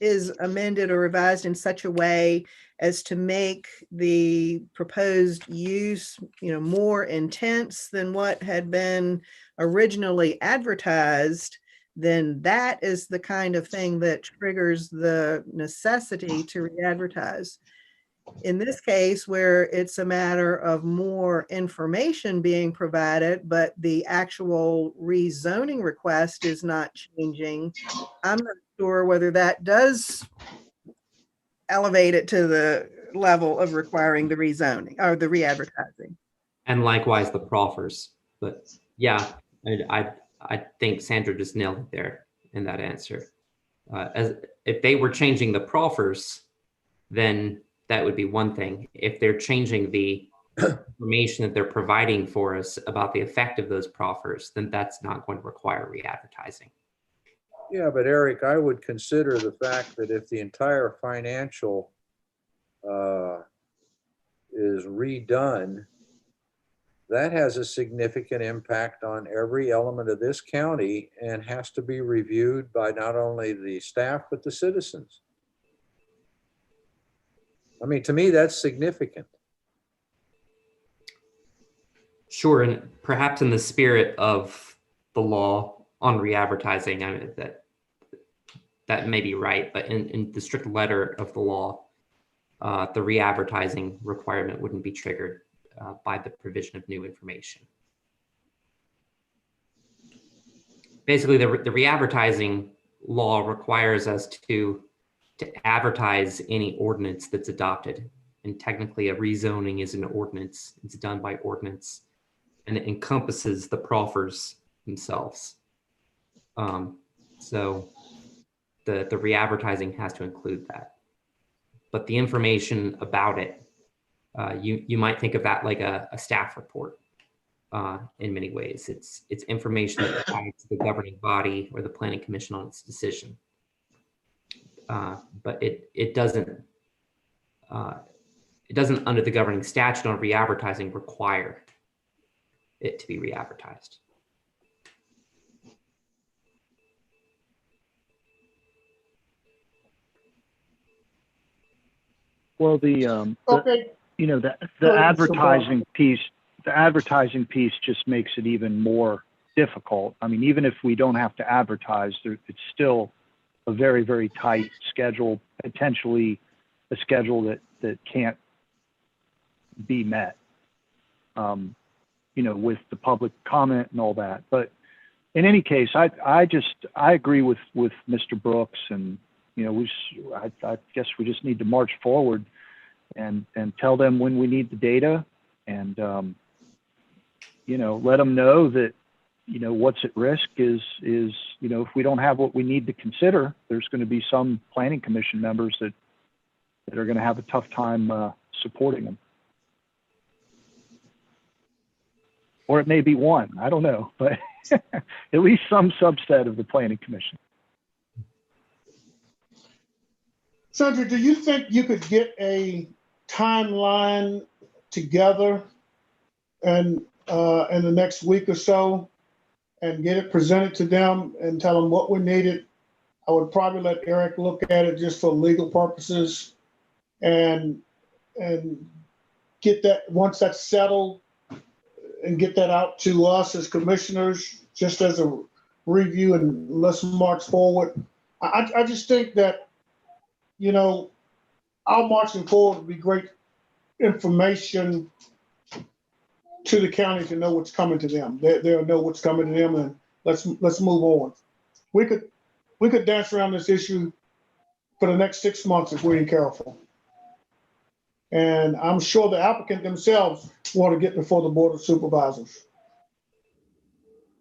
is amended or revised in such a way as to make the proposed use, more intense than what had been originally advertised, then that is the kind of thing that triggers the necessity to re-advertise. In this case, where it's a matter of more information being provided, but the actual rezoning request is not changing, I'm not sure whether that does elevate it to the level of requiring the rezoning or the re-advertising. And likewise the proffers. But yeah, I think Sandra just nailed it there in that answer. As if they were changing the proffers, then that would be one thing. If they're changing the information that they're providing for us about the effect of those proffers, then that's not going to require re-advertising. Yeah, but Eric, I would consider the fact that if the entire financial is redone, that has a significant impact on every element of this county and has to be reviewed by not only the staff, but the citizens. I mean, to me, that's significant. Sure, and perhaps in the spirit of the law on re-advertising, I mean, that may be right, but in the strict letter of the law, the re-advertising requirement wouldn't be triggered by the provision of new information. Basically, the re-advertising law requires us to advertise any ordinance that's adopted. And technically a rezoning is an ordinance. It's done by ordinance and it encompasses the proffers themselves. So the re-advertising has to include that. But the information about it, you might think of that like a staff report in many ways. It's information that ties to the governing body or the planning commission on its decision. But it doesn't under the governing statute on re-advertising require it to be re-advertised. Well, Okay, the Go ahead, advertising piece, just makes it even more difficult. I mean, even if we don't have to advertise, it's still a very, very tight schedule, potentially a schedule that can't be met, with the public comment and all that. But in any case, I agree with Mr. Brooks, and I guess we just need to march forward and tell them when we need the data, and let them know that what's at risk is if we don't have what we need to consider, there's going to be some planning commission members that are going to have a tough time supporting them. Or it may be one, I don't know, but at least some subset of the planning commission. Sandra, do you think you could get a timeline together and in the next week or so and get it presented to them and tell them what we needed? I would probably let Eric look at it just for legal purposes and get that, once that's settled, and get that out to us as commissioners, just as a review, and let's march forward. I just think that, our marching forward would be great information to the county to know what's coming to them. They'll know what's coming to them, and let's move on. We could dance around this issue for the next 6 months if we ain't careful. And I'm sure the applicant themselves want to get before the Board of Supervisors.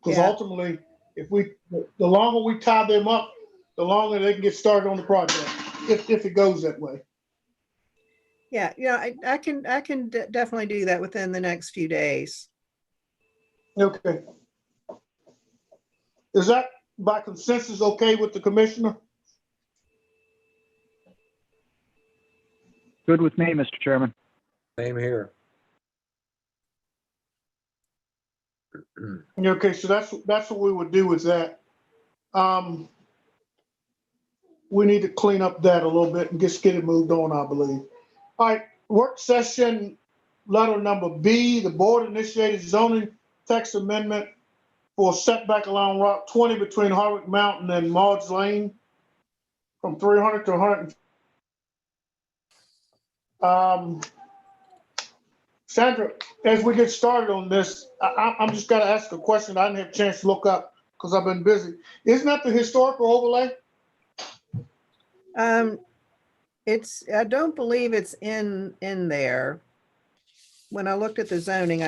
Because ultimately, the longer we tie them up, the longer they can get started on the project, if it goes that way. Yeah, I can definitely do that within the next few days. Okay. Is that by consensus okay with the commissioner? Good with me, Mr. Chairman. Same here. Okay, so that's what we would do with that. we need to clean up that a little bit and just get it moved on, I believe. All right, work session letter number B, the board initiated zoning text amendment for setback along Route 20 between Hardwick Mountain and Maud's Lane from 300 to 100. Sandra, as we get started on this, I'm just gonna ask a question I didn't have a chance to look up because I've been busy. Isn't that the historical overlay? I don't believe it's in there. When I looked at the zoning,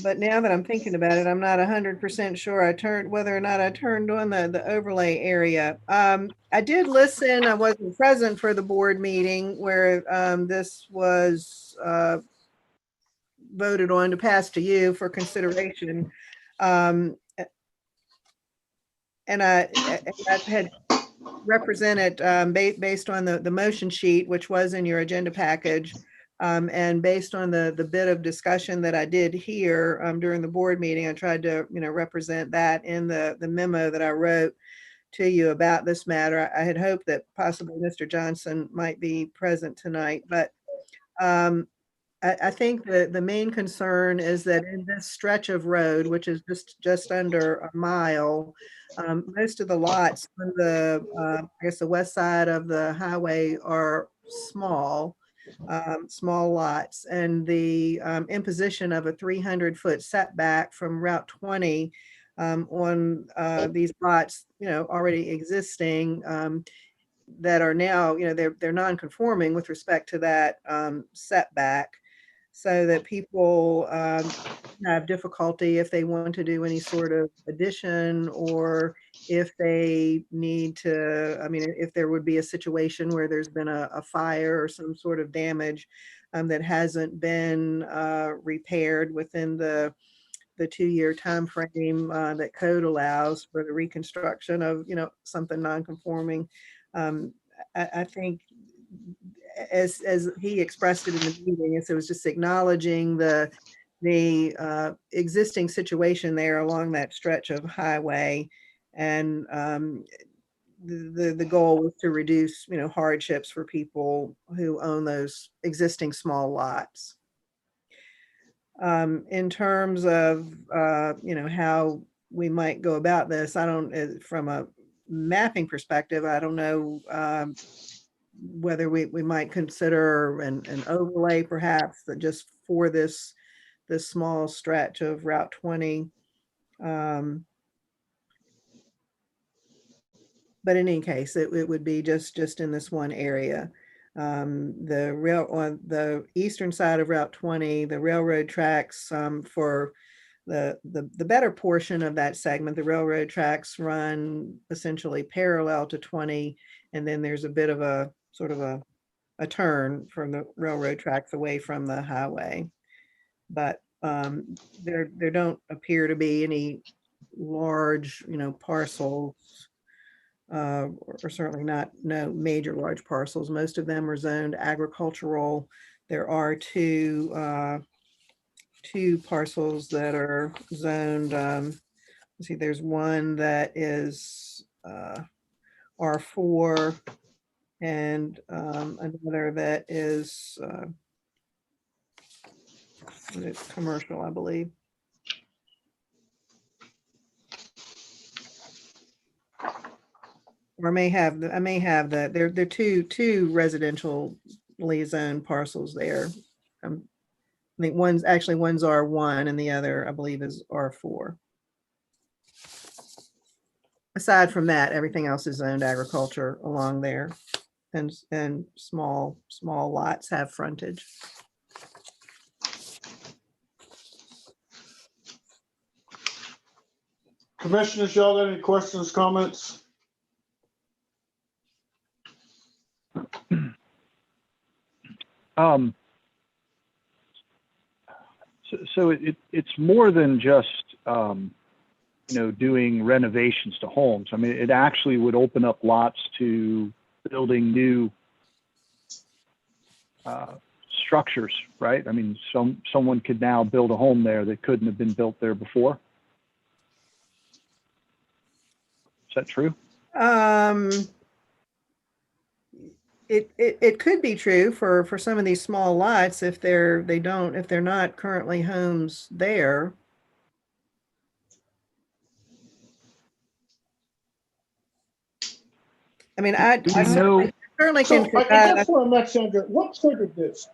but now that I'm thinking about it, I'm not 100% sure whether or not I turned on the overlay area. I did listen. I wasn't present for the board meeting where this was voted on to pass to you for consideration. And I had represented based on the motion sheet, which was in your agenda package. And based on the bit of discussion that I did here during the board meeting, I tried to, represent that in the memo that I wrote to you about this matter. I had hoped that possibly Mr. Johnson might be present tonight, but I think the main concern is that in this stretch of road, which is just under a mile, most of the lots on the, I guess the west side of the highway are small lots, and the imposition of a 300-foot setback from Route 20 on these lots, already existing, that are now, they're non-conforming with respect to that setback, so that people have difficulty if they want to do any sort of addition, or if they need to, if there would be a situation where there's been a fire or some sort of damage that hasn't been repaired within the 2-year time frame that code allows for the reconstruction of, something non-conforming. I think as he expressed it in the meeting, it was just acknowledging the existing situation there along that stretch of highway, and the goal was to reduce hardships for people who own those existing small lots. In terms of how we might go about this, from a mapping perspective, I don't know whether we might consider an overlay perhaps that just for this small stretch of Route 20. But in any case, it would be just in this one area. On the eastern side of Route 20, the railroad tracks for the better portion of that segment, the railroad tracks run essentially parallel to 20, and then there's a bit of a sort of a turn from the railroad tracks away from the highway. But there don't appear to be any large, parcels, or certainly no major large parcels. Most of them are zoned agricultural. There are two parcels that are zoned. Let's see, there's one that is R4, and another that is it's commercial, I believe. Or I may have there are two residentially zoned parcels there. I think one's R1 and the other, I believe, is R4. Aside from that, everything else is zoned agriculture along there, and small lots have frontage. Commissioners, y'all got any questions, comments? So it's more than just doing renovations to homes. I mean, it actually would open up lots to building new structures, right? I mean, someone could now build a home there that couldn't have been built there before. Is that true? Um, it could be true for some of these small lots if if they're not currently homes there. I mean, I Do we know? certainly So can I provide, guess what I'm not saying, what triggered this?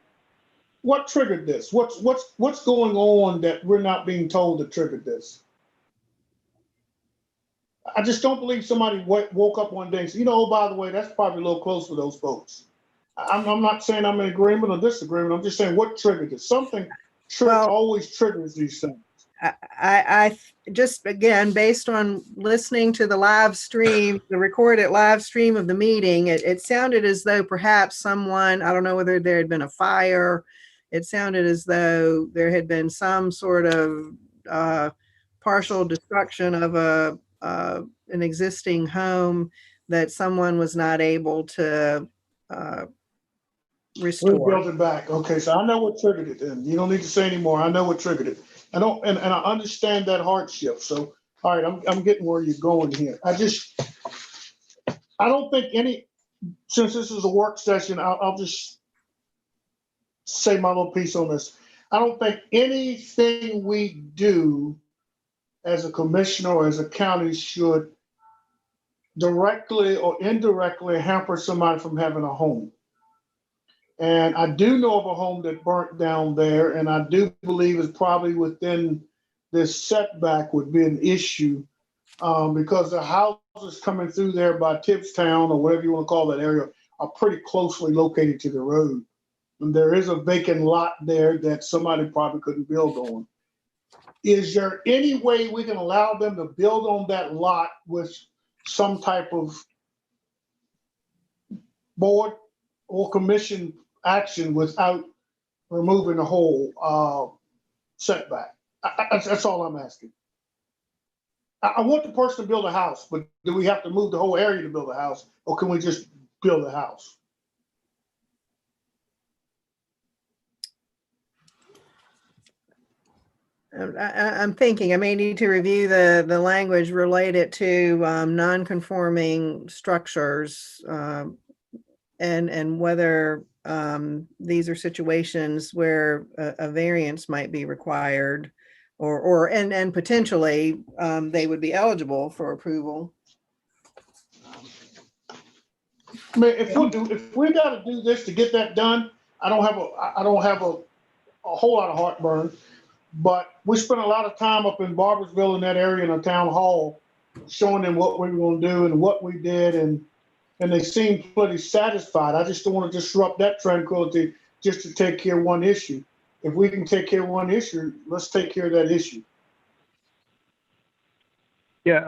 What triggered this? What's going on that we're not being told that triggered this? I just don't believe somebody woke up one day and said, you know, oh, by the way, that's probably a little close for those folks. I'm not saying I'm in agreement or disagreement. I'm just saying what triggered it. Something Well- always triggers these things. just again, based on listening to the live stream, the recorded live stream of the meeting, it sounded as though perhaps someone, I don't know whether there had been a fire. It sounded as though there had been some sort of partial destruction of an existing home that someone was not able to We're restore. building back. Okay, so I know what triggered it then. You don't need to say anymore. I know what triggered it. I don't, and I understand that hardship. So, all right, I'm getting where you're going here. I don't think since this is a work session, I'll just say my little piece on this. I don't think anything we do as a commissioner or as a county should directly or indirectly hamper somebody from having a home. And I do know of a home that burnt down there, and I do believe it's probably within this setback would be an issue because the houses coming through there by Tibbstown or whatever you want to call that area are pretty closely located to the road. And there is a vacant lot there that somebody probably couldn't build on. Is there any way we can allow them to build on that lot with some type of board or commission action without removing the whole setback? That's all I'm asking. I want the person to build a house, but do we have to move the whole area to build a house, or can we just build a house? I'm thinking I may need to review the language related to non-conforming structures and whether these are situations where a variance might be required and potentially they would be eligible for approval. I mean, if we got to do this to get that done, I don't have a whole lot of heartburn. But we spent a lot of time up in Barbersville in that area in a town hall, showing them what we were going to do and what we did, and they seemed pretty satisfied. I just don't want to disrupt that tranquility just to take care of one issue. If we can take care of one issue, let's take care of that issue. Yeah,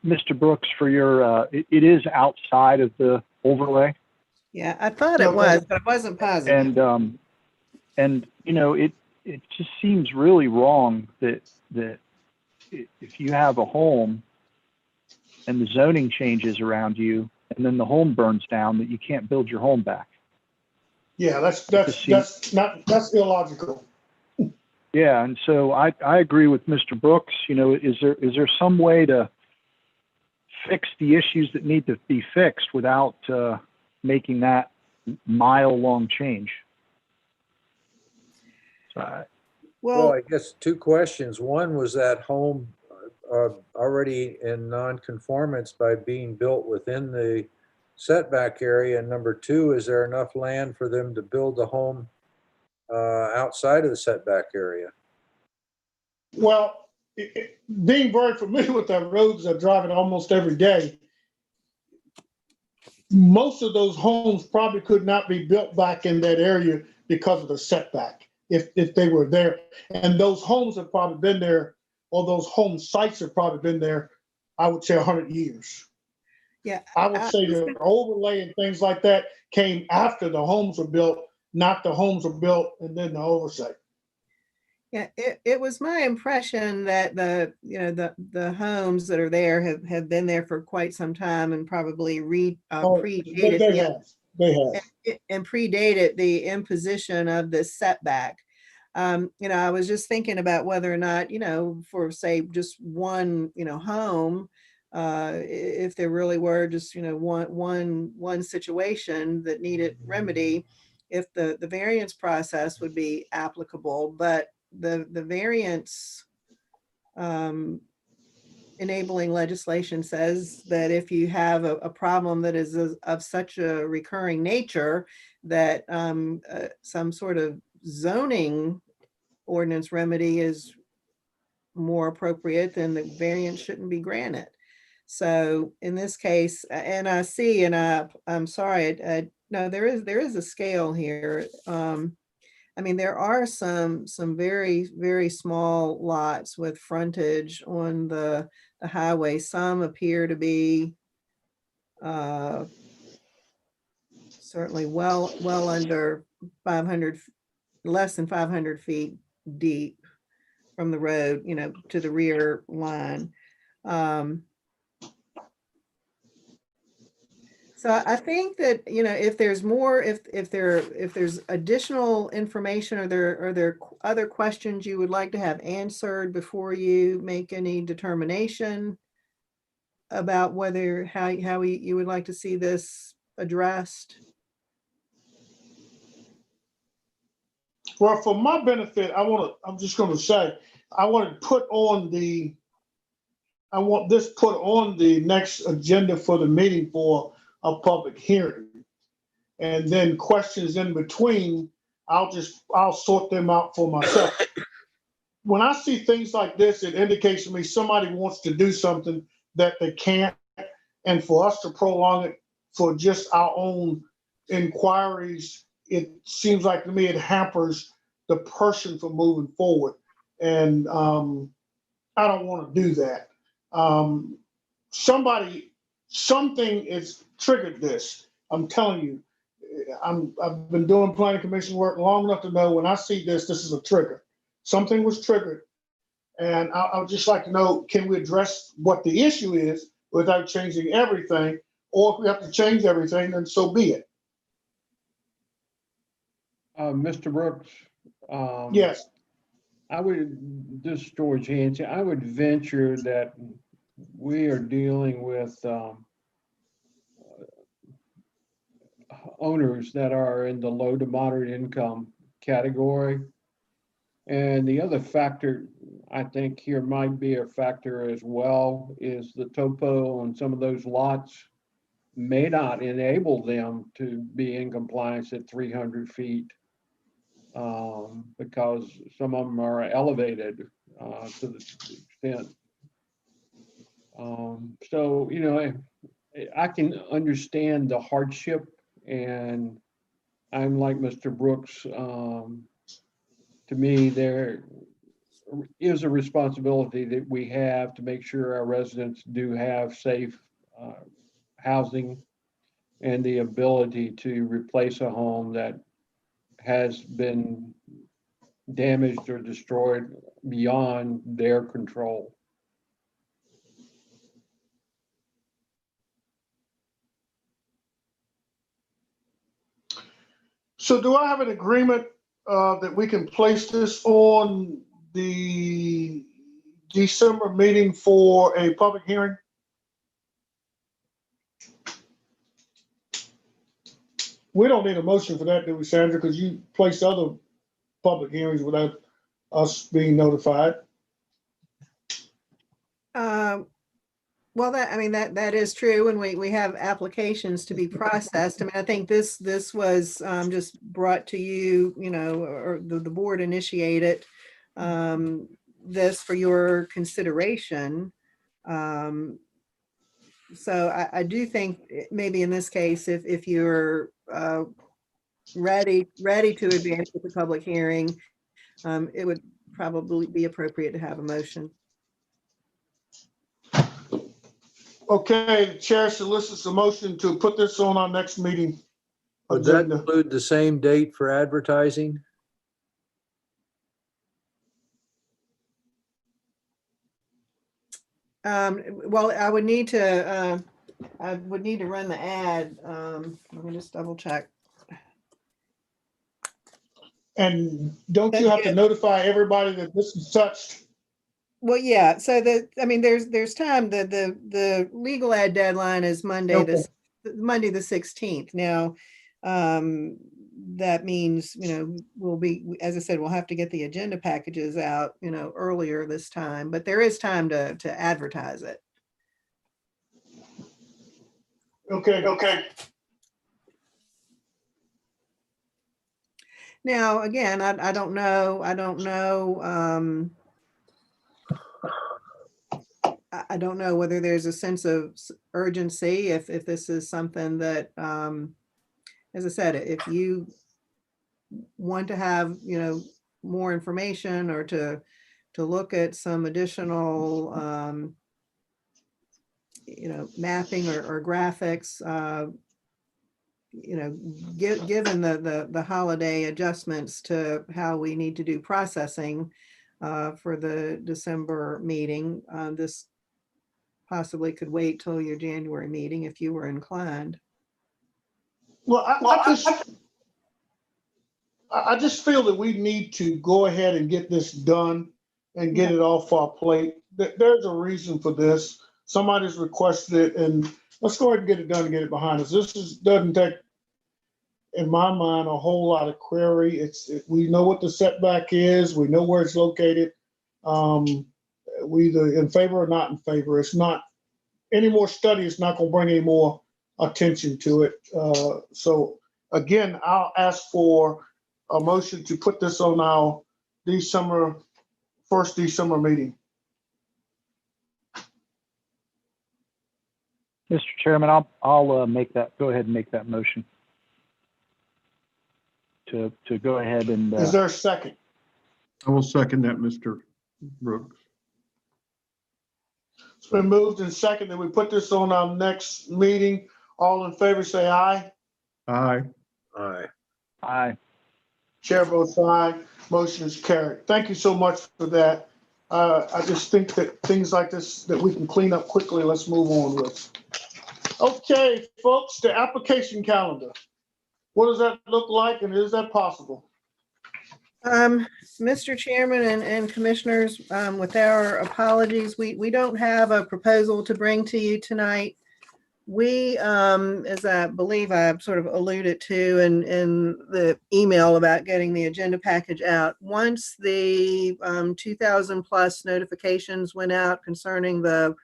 Mr. Brooks, for your, it is outside of the overlay. Yeah, I thought it was, but I wasn't positive. And you know, it just seems really wrong that if you have a home and the zoning changes around you and then the home burns down, that you can't build your home back. Yeah, that's illogical. Yeah, and so I agree with Mr. Brooks. You know, is there some way to fix the issues that need to be fixed without making that mile-long change? Well, I guess two questions. One, was that home already in non-conformance by being built within the setback area? And number two, is there enough land for them to build a home outside of the setback area? Well, being very familiar with the roads, I drive it almost every day. Most of those homes probably could not be built back in that area because of the setback, if they were there. And those homes have probably been there, or those home sites have probably been there, I would say 100 years. Yeah, I would say the overlay and things like that came after the homes were built, not the homes were built and then the oversight. yeah. It was my impression that the homes that are there have been there for quite some time and probably predated They have. and predated the imposition of the setback. I was just thinking about whether or not, for say just one, home, if there really were just, one situation that needed remedy, if the variance process would be applicable, but the variance enabling legislation says that if you have a problem that is of such a recurring nature that some sort of zoning ordinance remedy is more appropriate, then the variance shouldn't be granted. So in this case, and I see, and I'm sorry, no, there is a scale here. I mean, there are some very, very small lots with frontage on the highway. Some appear to be certainly well under 500, less than 500 feet deep from the road, to the rear line. So I think that, if there's more, if there's additional information, or there other questions you would like to have answered before you make any determination about how you would like to see this addressed. Well, for my benefit, I'm just gonna say, I want this put on the next agenda for the meeting for a public hearing. And then questions in between, I'll sort them out for myself. When I see things like this, it indicates to me somebody wants to do something that they can't. And for us to prolong it for just our own inquiries, it seems like to me it hampers the person from moving forward. And I don't want to do that. Something is triggered this. I'm telling you, I've been doing planning commission work long enough to know when I see this is a trigger. Something was triggered. And I would just like to know, can we address what the issue is without changing everything? Or if we have to change everything, then so be it. Mr. Brooks? Yes. This is George Hanson. I would venture that we are dealing with owners that are in the low to moderate income category. And the other factor, I think here might be a factor as well, is the topo on some of those lots may not enable them to be in compliance at 300 feet. Because some of them are elevated to the extent. So, I can understand the hardship, and I'm like Mr. Brooks. To me, there is a responsibility that we have to make sure our residents do have safe housing and the ability to replace a home that has been damaged or destroyed beyond their control. So do I have an agreement that we can place this on the December meeting for a public hearing? We don't need a motion for that, do we, Sandra? Because you placed other public hearings without us being notified. Well, that is true. When we have applications to be processed. I mean, I think this was just brought to you, or the board initiated this for your consideration. So I do think maybe in this case, if you're ready to advance with the public hearing, it would probably be appropriate to have a motion. Okay, the chair solicits a motion to put this on our next meeting Would that agenda. include the same date for advertising? Well, I would need to run the ad. Let me just double check. And don't you have to notify everybody that this is touched? Well, yeah, so I mean, there's time, the legal ad deadline is Monday, Okay. Monday, the 16th. Now, that means, we'll be, as I said, we'll have to get the agenda packages out, earlier this time, but there is time to advertise it. Okay. Now, again, I don't know, I don't know whether there's a sense of urgency, if this is something that, as I said, if you want to have, more information, or to look at some additional, mapping or graphics, given the holiday adjustments to how we need to do processing for the December meeting, this possibly could wait till your January meeting if you were inclined. Well, I just feel that we need to go ahead and get this done and get it off our plate. There's a reason for this. Somebody's requested it, and let's go ahead and get it done and get it behind us. Doesn't take, in my mind, a whole lot of query. We know what the setback is. We know where it's located. We either in favor or not in favor. It's not any more study. It's not going to bring any more attention to it. So again, I'll ask for a motion to put this on our first December meeting. Mr. Chairman, I'll make that, go ahead and make that motion to go ahead and. Is there a second? I will second that, Mr. Brooks. It's been moved and seconded. We put this on our next meeting. All in favor, say aye. Aye. Aye. Aye. Chair votes aye. Motion is carried. Thank you so much for that. I just think that things like this that we can clean up quickly, let's move on with. Okay, folks, the application calendar. What does that look like, and is that possible? Mr. Chairman and Commissioners, with our apologies, we don't have a proposal to bring to you tonight. We, as I believe I sort of alluded to in the email about getting the agenda package out, once the 2,000 plus notifications went out concerning the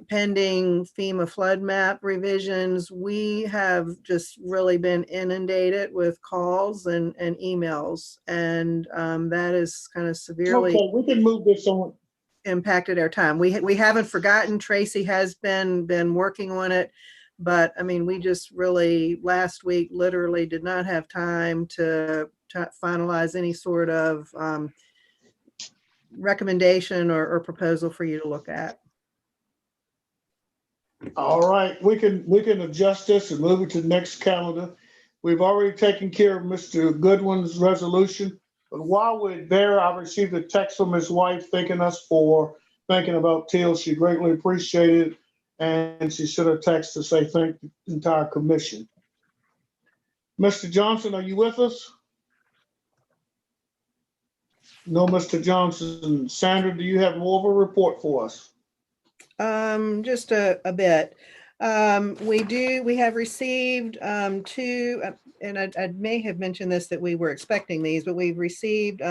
pending FEMA flood map revisions, we have just really been inundated with calls and emails, and that is kind of severely Okay, we can move this on. impacted our time. We haven't forgotten. Tracy has been working on it, but I mean, we just really last week literally did not have time to finalize any sort of recommendation or proposal for you to look at. All right, we can adjust this and move it to the next calendar. We've already taken care of Mr. Goodwin's resolution, but while we're there, I received a text from his wife thanking us for thinking about Teal. She greatly appreciated it, and she sent a text to say thank the entire commission. Mr. Johnson, are you with us? No, Mr. Johnson. Sandra, do you have more of a report for us? Just a bit. We have received two, and I may have mentioned this, that we were expecting these, but we've received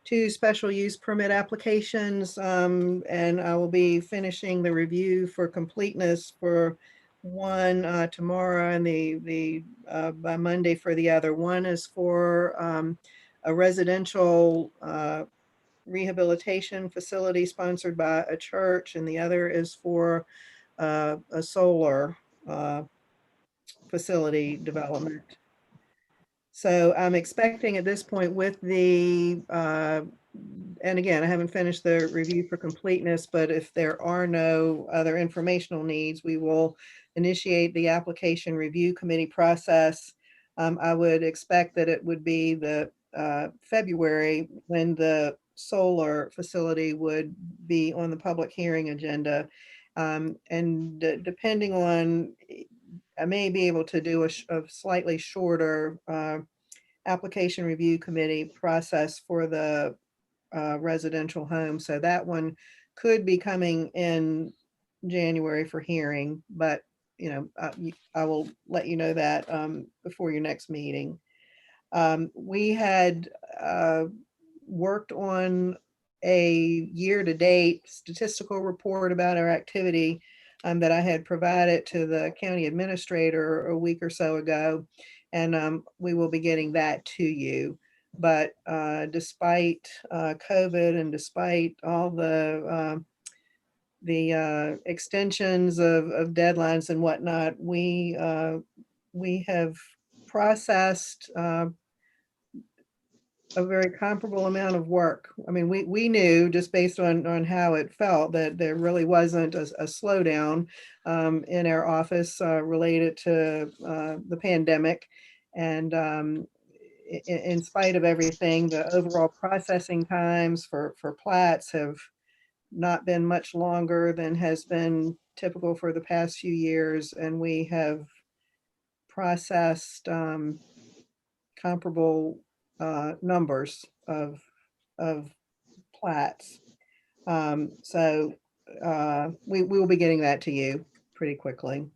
two special use permit applications, and I will be finishing the review for completeness for one tomorrow, and the by Monday for the other. One is for a residential rehabilitation facility sponsored by a church, and the other is for a solar facility development. So I'm expecting at this point with the, and again, I haven't finished the review for completeness, but if there are no other informational needs, we will initiate the application review committee process. I would expect that it would be the February when the solar facility would be on the public hearing agenda. And depending on, I may be able to do a slightly shorter application review committee process for the residential home. So that one could be coming in January for hearing, but I will let you know that before your next meeting. We had worked on a year-to-date statistical report about our activity that I had provided to the county administrator a week or so ago, and we will be getting that to you. But despite COVID and despite all the extensions of deadlines and whatnot, we have processed a very comparable amount of work. I mean, we knew just based on how it felt that there really wasn't a slowdown in our office related to the pandemic. And in spite of everything, the overall processing times for plats have not been much longer than has been typical for the past few years. And we have processed comparable numbers of plats. So we will be getting that to you pretty quickly.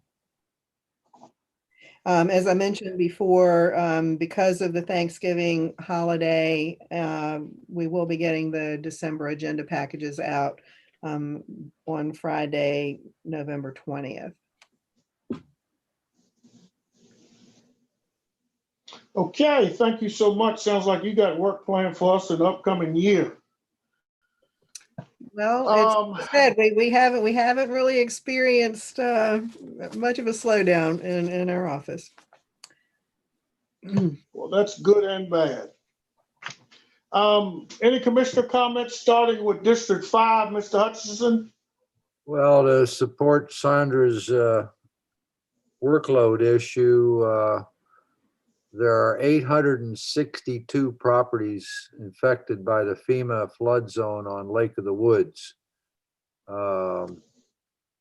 As I mentioned before, because of the Thanksgiving holiday, we will be getting the December agenda packages out on Friday, November 20th. Okay, thank you so much. Sounds like you got work planned for us in the upcoming year. Well, it's said we haven't really experienced much of a slowdown in our office. Well, that's good and bad. Any commissioner comments, starting with District 5, Mr. Hutchinson? Well, to support Sandra's workload issue, there are 862 properties infected by the FEMA flood zone on Lake of the Woods.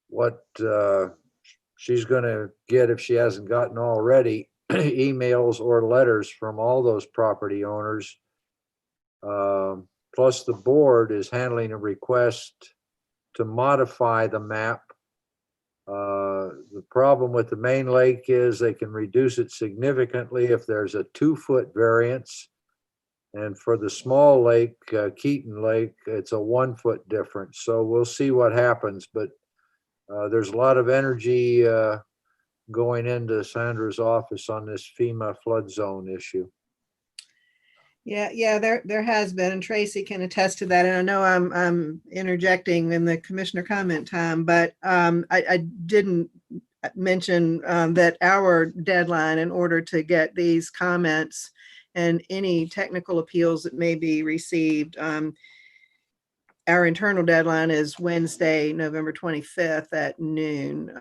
What she's going to get, if she hasn't gotten already, emails or letters from all those property owners. Plus the board is handling a request to modify the map. The problem with the main lake is they can reduce it significantly if there's a 2-foot variance. And for the small lake, Keaton Lake, it's a 1-foot difference. So we'll see what happens, but there's a lot of energy going into Sandra's office on this FEMA flood zone issue. Yeah, there has been, and Tracy can attest to that. And I know I'm interjecting in the commissioner comment time, but I didn't mention that our deadline in order to get these comments and any technical appeals that may be received, our internal deadline is Wednesday, November 25th at noon.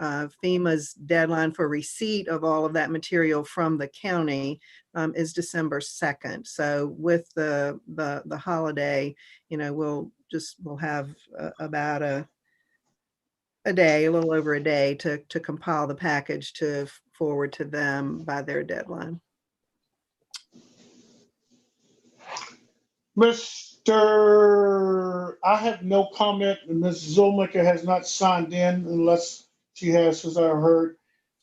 FEMA's deadline for receipt of all of that material from the county is December 2nd. So with the holiday, we'll have about a day, a little over a day to compile the package to forward to them by their deadline. I have no comment, and Ms. Zolmaker has not signed in unless she has, as I heard.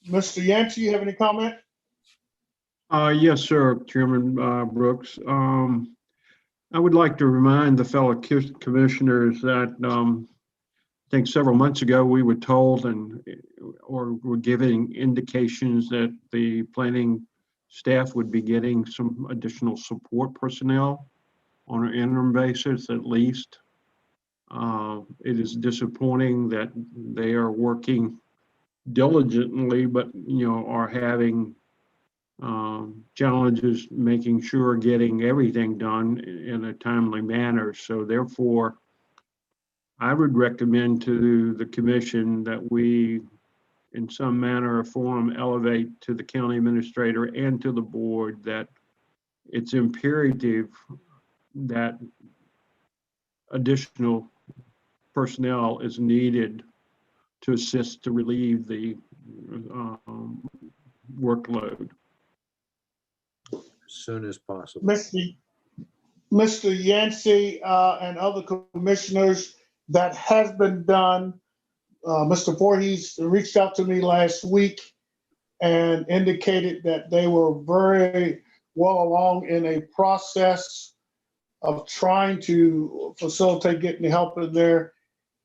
Mr. Yancey, you have any comment? Yes, sir, Chairman Brooks. I would like to remind the fellow commissioners that I think several months ago we were told or were giving indications that the planning staff would be getting some additional support personnel on an interim basis at least. It is disappointing that they are working diligently, but are having challenges making sure getting everything done in a timely manner. So therefore, I would recommend to the commission that we, in some manner or form, elevate to the county administrator and to the board that it's imperative that additional personnel is needed to assist to relieve the workload. As soon as possible. Mr. Yancey and other commissioners, that has been done. Mr. Voorhees reached out to me last week and indicated that they were very well along in a process of trying to facilitate getting the help in there.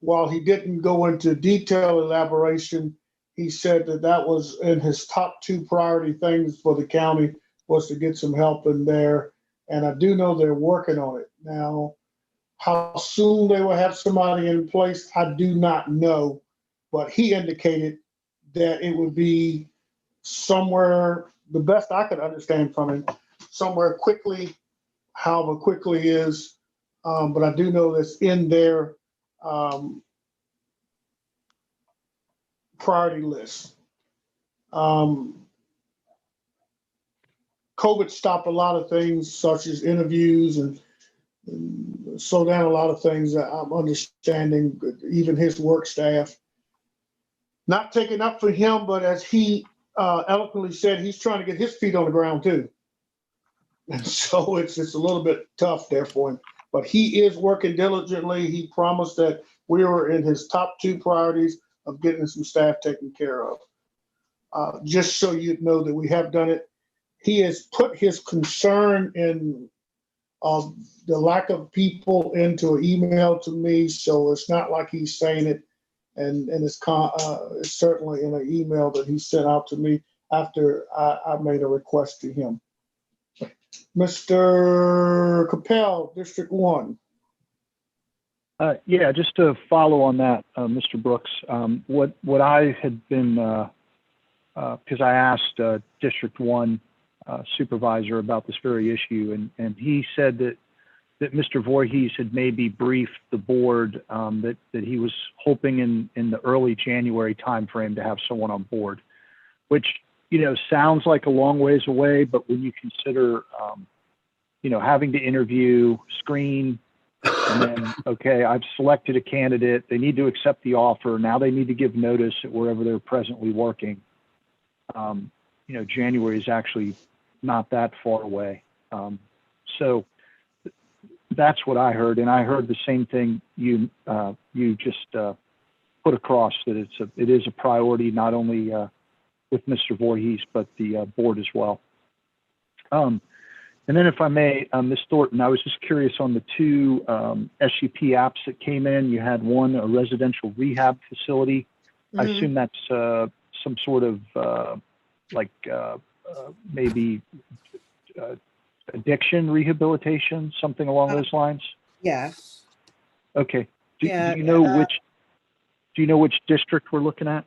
While he didn't go into detailed elaboration, he said that that was in his top 2 priority things for the county, was to get some help in there. And I do know they're working on it. Now, how soon they will have somebody in place, I do not know. But he indicated that it would be somewhere, the best I could understand from him, somewhere quickly, however quickly is. But I do know that's in their priority list. COVID stopped a lot of things, such as interviews, and slowed down a lot of things that I'm understanding, even his work staff. Not taking up for him, but as he eloquently said, he's trying to get his feet on the ground too. And so it's a little bit tough there for him. But he is working diligently. He promised that we were in his top 2 priorities of getting some staff taken care of. Just so you know that we have done it. He has put his concern in the lack of people into an email to me, so it's not like he's saying it, and it's certainly in an email that he sent out to me after I made a request to him. Mr. Capel, District 1. Yeah, just to follow on that, Mr. Brooks, what I had been, because I asked District 1 supervisor about this very issue, and he said that Mr. Voorhees had maybe briefed the board that he was hoping in the early January timeframe to have someone on board, which, sounds like a long ways away, but when you consider, having to interview, screen, and then, okay, I've selected a candidate, they need to accept the offer, now they need to give notice at wherever they're presently working. January is actually not that far away. So that's what I heard. And I heard the same thing you just put across, that it is a priority, not only with Mr. Voorhees, but the board as well. And then if I may, Ms. Thornton, I was just curious on the 2 SUP apps that came in. You had one, a residential rehab facility. Mm-hmm. I assume that's some sort of maybe addiction rehabilitation, something along those lines? Yes. Okay. Do you know which district we're looking at?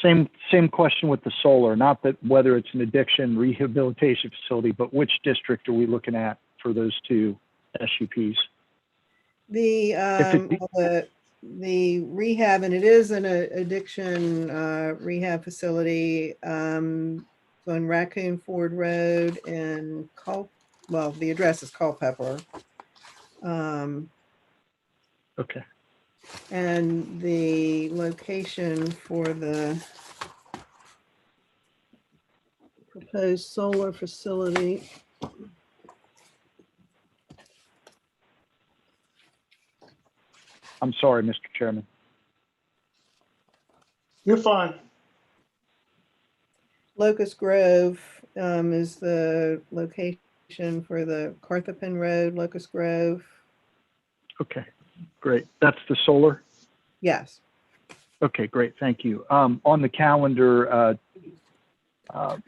Same question with the solar, not that whether it's an addiction rehabilitation facility, but which district are we looking at for those 2 SUPs? The rehab, and it is an addiction rehab facility on Raccoon Ford Road and the address is Culpeper. Okay. And the location for the proposed solar facility. I'm sorry, Mr. Chairman. You're fine. Locust Grove is the location for the Carthapin Road, Locust Grove. Okay, great. That's the solar? Yes. Okay, great. Thank you. On the calendar, a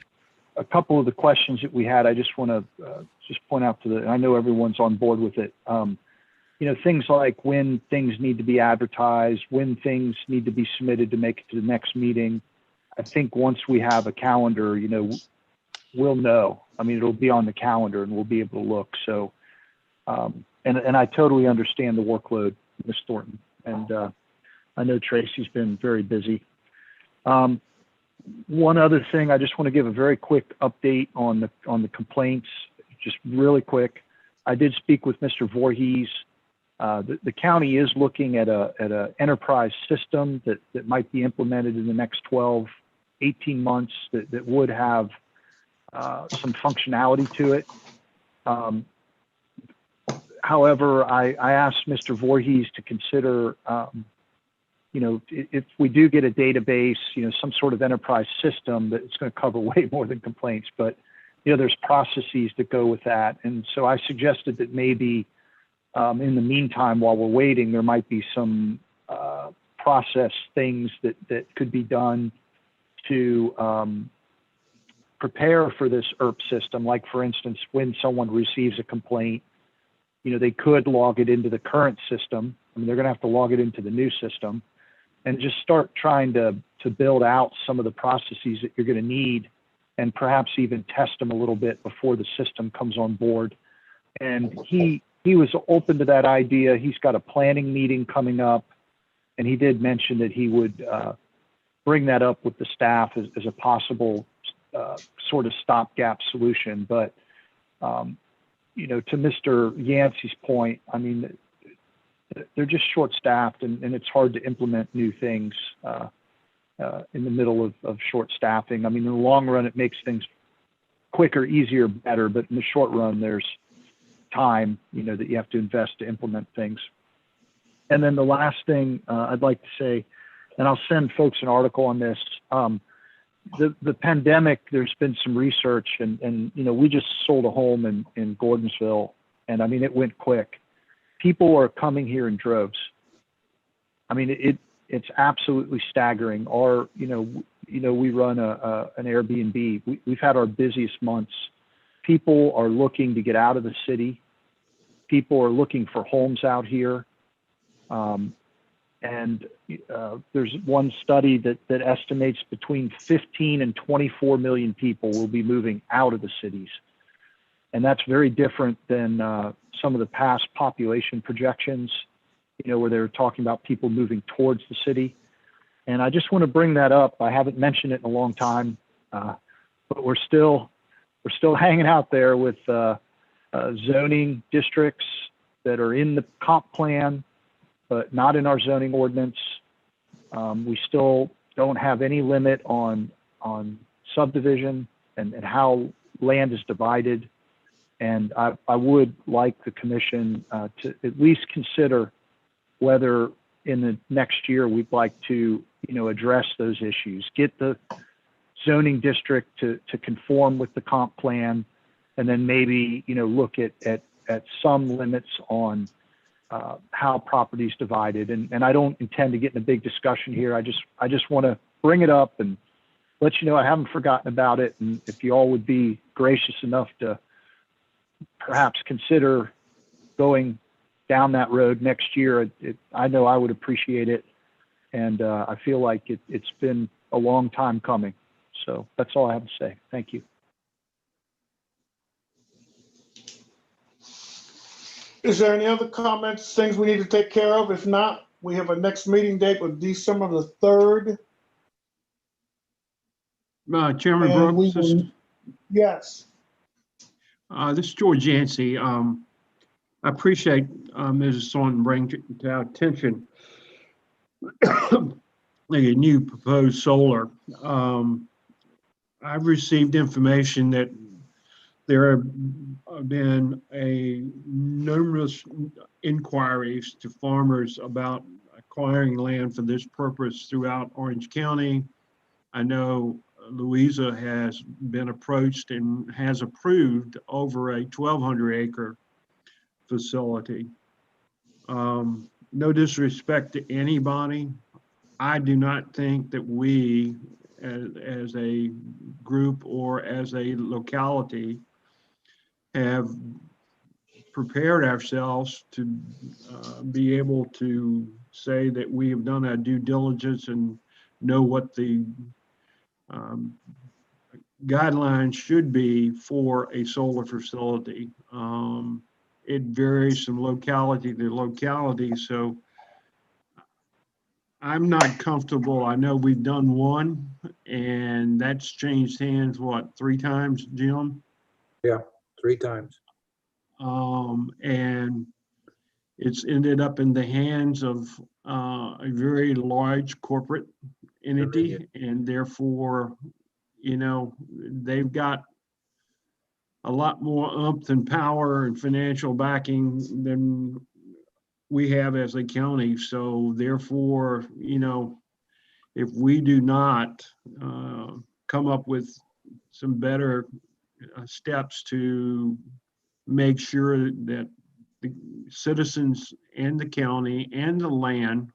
couple of the questions that we had, I just want to just point out I know everyone's on board with it. Things like when things need to be advertised, when things need to be submitted to make it to the next meeting. I think once we have a calendar, we'll know. I mean, it'll be on the calendar and we'll be able to look. So, and I totally understand the workload, Ms. Thornton. And I know Tracy's been very busy. One other thing, I just want to give a very quick update on the complaints, just really quick. I did speak with Mr. Voorhees. The county is looking at a enterprise system that might be implemented in the next 12, 18 months that would have some functionality to it. However, I asked Mr. Voorhees to consider, if we do get a database, some sort of enterprise system that's going to cover way more than complaints, but there's processes that go with that. And so I suggested that maybe in the meantime, while we're waiting, there might be some process things that could be done to prepare for this ERP system. Like, for instance, when someone receives a complaint, they could log it into the current system. I mean, they're going to have to log it into the new system, and just start trying to build out some of the processes that you're going to need, and perhaps even test them a little bit before the system comes on board. And he was open to that idea. He's got a planning meeting coming up, and he did mention that he would bring that up with the staff as a possible sort of stopgap solution. But to Mr. Yancey's point, I mean, they're just short-staffed, and it's hard to implement new things in the middle of short staffing. I mean, in the long run, it makes things quicker, easier, better, but in the short run, there's time, that you have to invest to implement things. And then the last thing I'd like to say, and I'll send folks an article on this, the pandemic, there's been some research, and we just sold a home in Gordonsville, and I mean, it went quick. People are coming here in droves. I mean, it's absolutely staggering. We run an Airbnb. We've had our busiest months. People are looking to get out of the city. People are looking for homes out here. There's one study that estimates between 15 and 24 million people will be moving out of the cities. And that's very different than some of the past population projections, where they were talking about people moving towards the city. And I just want to bring that up. I haven't mentioned it in a long time, but we're still hanging out there with zoning districts that are in the comp plan, but not in our zoning ordinance. We still don't have any limit on subdivision and how land is divided. And I would like the commission to at least consider whether in the next year we'd like to, address those issues, get the zoning district to conform with the comp plan, and then maybe, look at some limits on how property is divided. And I don't intend to get in a big discussion here. I just want to bring it up and let you know I haven't forgotten about it. And if you all would be gracious enough to perhaps consider going down that road next year, I know I would appreciate it. And I feel like it's been a long time coming. So that's all I have to say. Thank you. Is there any other comments, things we need to take care of? If not, we have a next meeting date of December the 3rd. Chairman And we Brooks, Yes. this is George Yancey. I appreciate Mrs. Thornton bringing to our attention the new proposed solar. I've received information that there have been numerous inquiries to farmers about acquiring land for this purpose throughout Orange County. I know Louisa has been approached and has approved over a 1,200 acre facility. No disrespect to anybody. I do not think that we as a group or as a locality have prepared ourselves to be able to say that we have done our due diligence and know what the guidelines should be for a solar facility. It varies from locality to locality, so I'm not comfortable. I know we've done one, and that's changed hands, what, 3 times, Jim? Yeah, 3 times. And it's ended up in the hands of a very large corporate entity, and therefore, they've got a lot more oomph and power and financial backing than we have as a county. So therefore, if we do not come up with some better steps to make sure that the citizens and the county and the land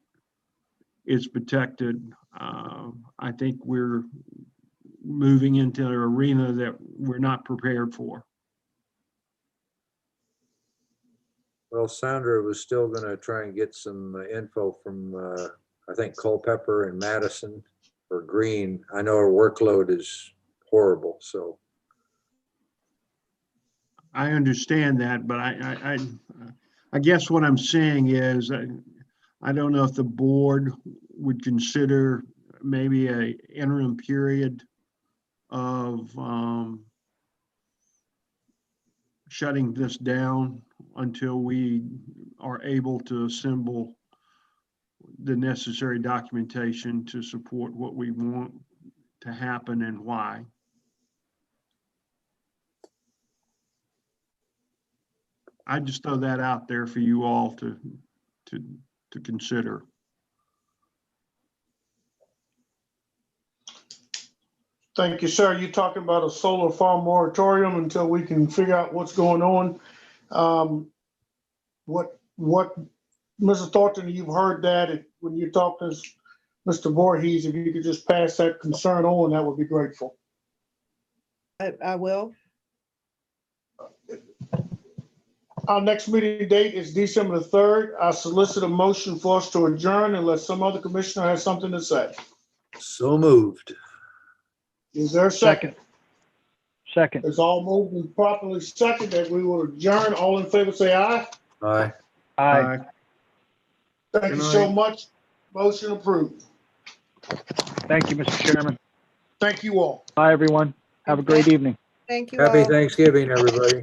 is protected, I think we're moving into an arena that we're not prepared for. Well, Sandra was still gonna try and get some info from, I think Culpeper and Madison or Green. I know our workload is horrible, so. I understand that, but I guess what I'm saying is, I don't know if the board would consider maybe a interim period of shutting this down until we are able to assemble the necessary documentation to support what we want to happen and why. I just throw that out there for you all to consider. Thank you, sir. You're talking about a solar farm moratorium until we can figure out what's going on. What, Mr. Thornton, you've heard that when you talk to Mr. Voorhees, if you could just pass that concern on, that would be grateful. I will. Our next meeting date is December the 3rd. I solicit a motion for us to adjourn unless some other commissioner has something to say. So moved. Is there a second? Second. It's all moved and properly second that we will adjourn. All in favor, say aye. Aye. Aye. Thank you Good so night. much. Motion approved. Thank you, Mr. Chairman. Thank you all. Bye, everyone. Have a great evening. Thank you Happy all. Thanksgiving, everybody.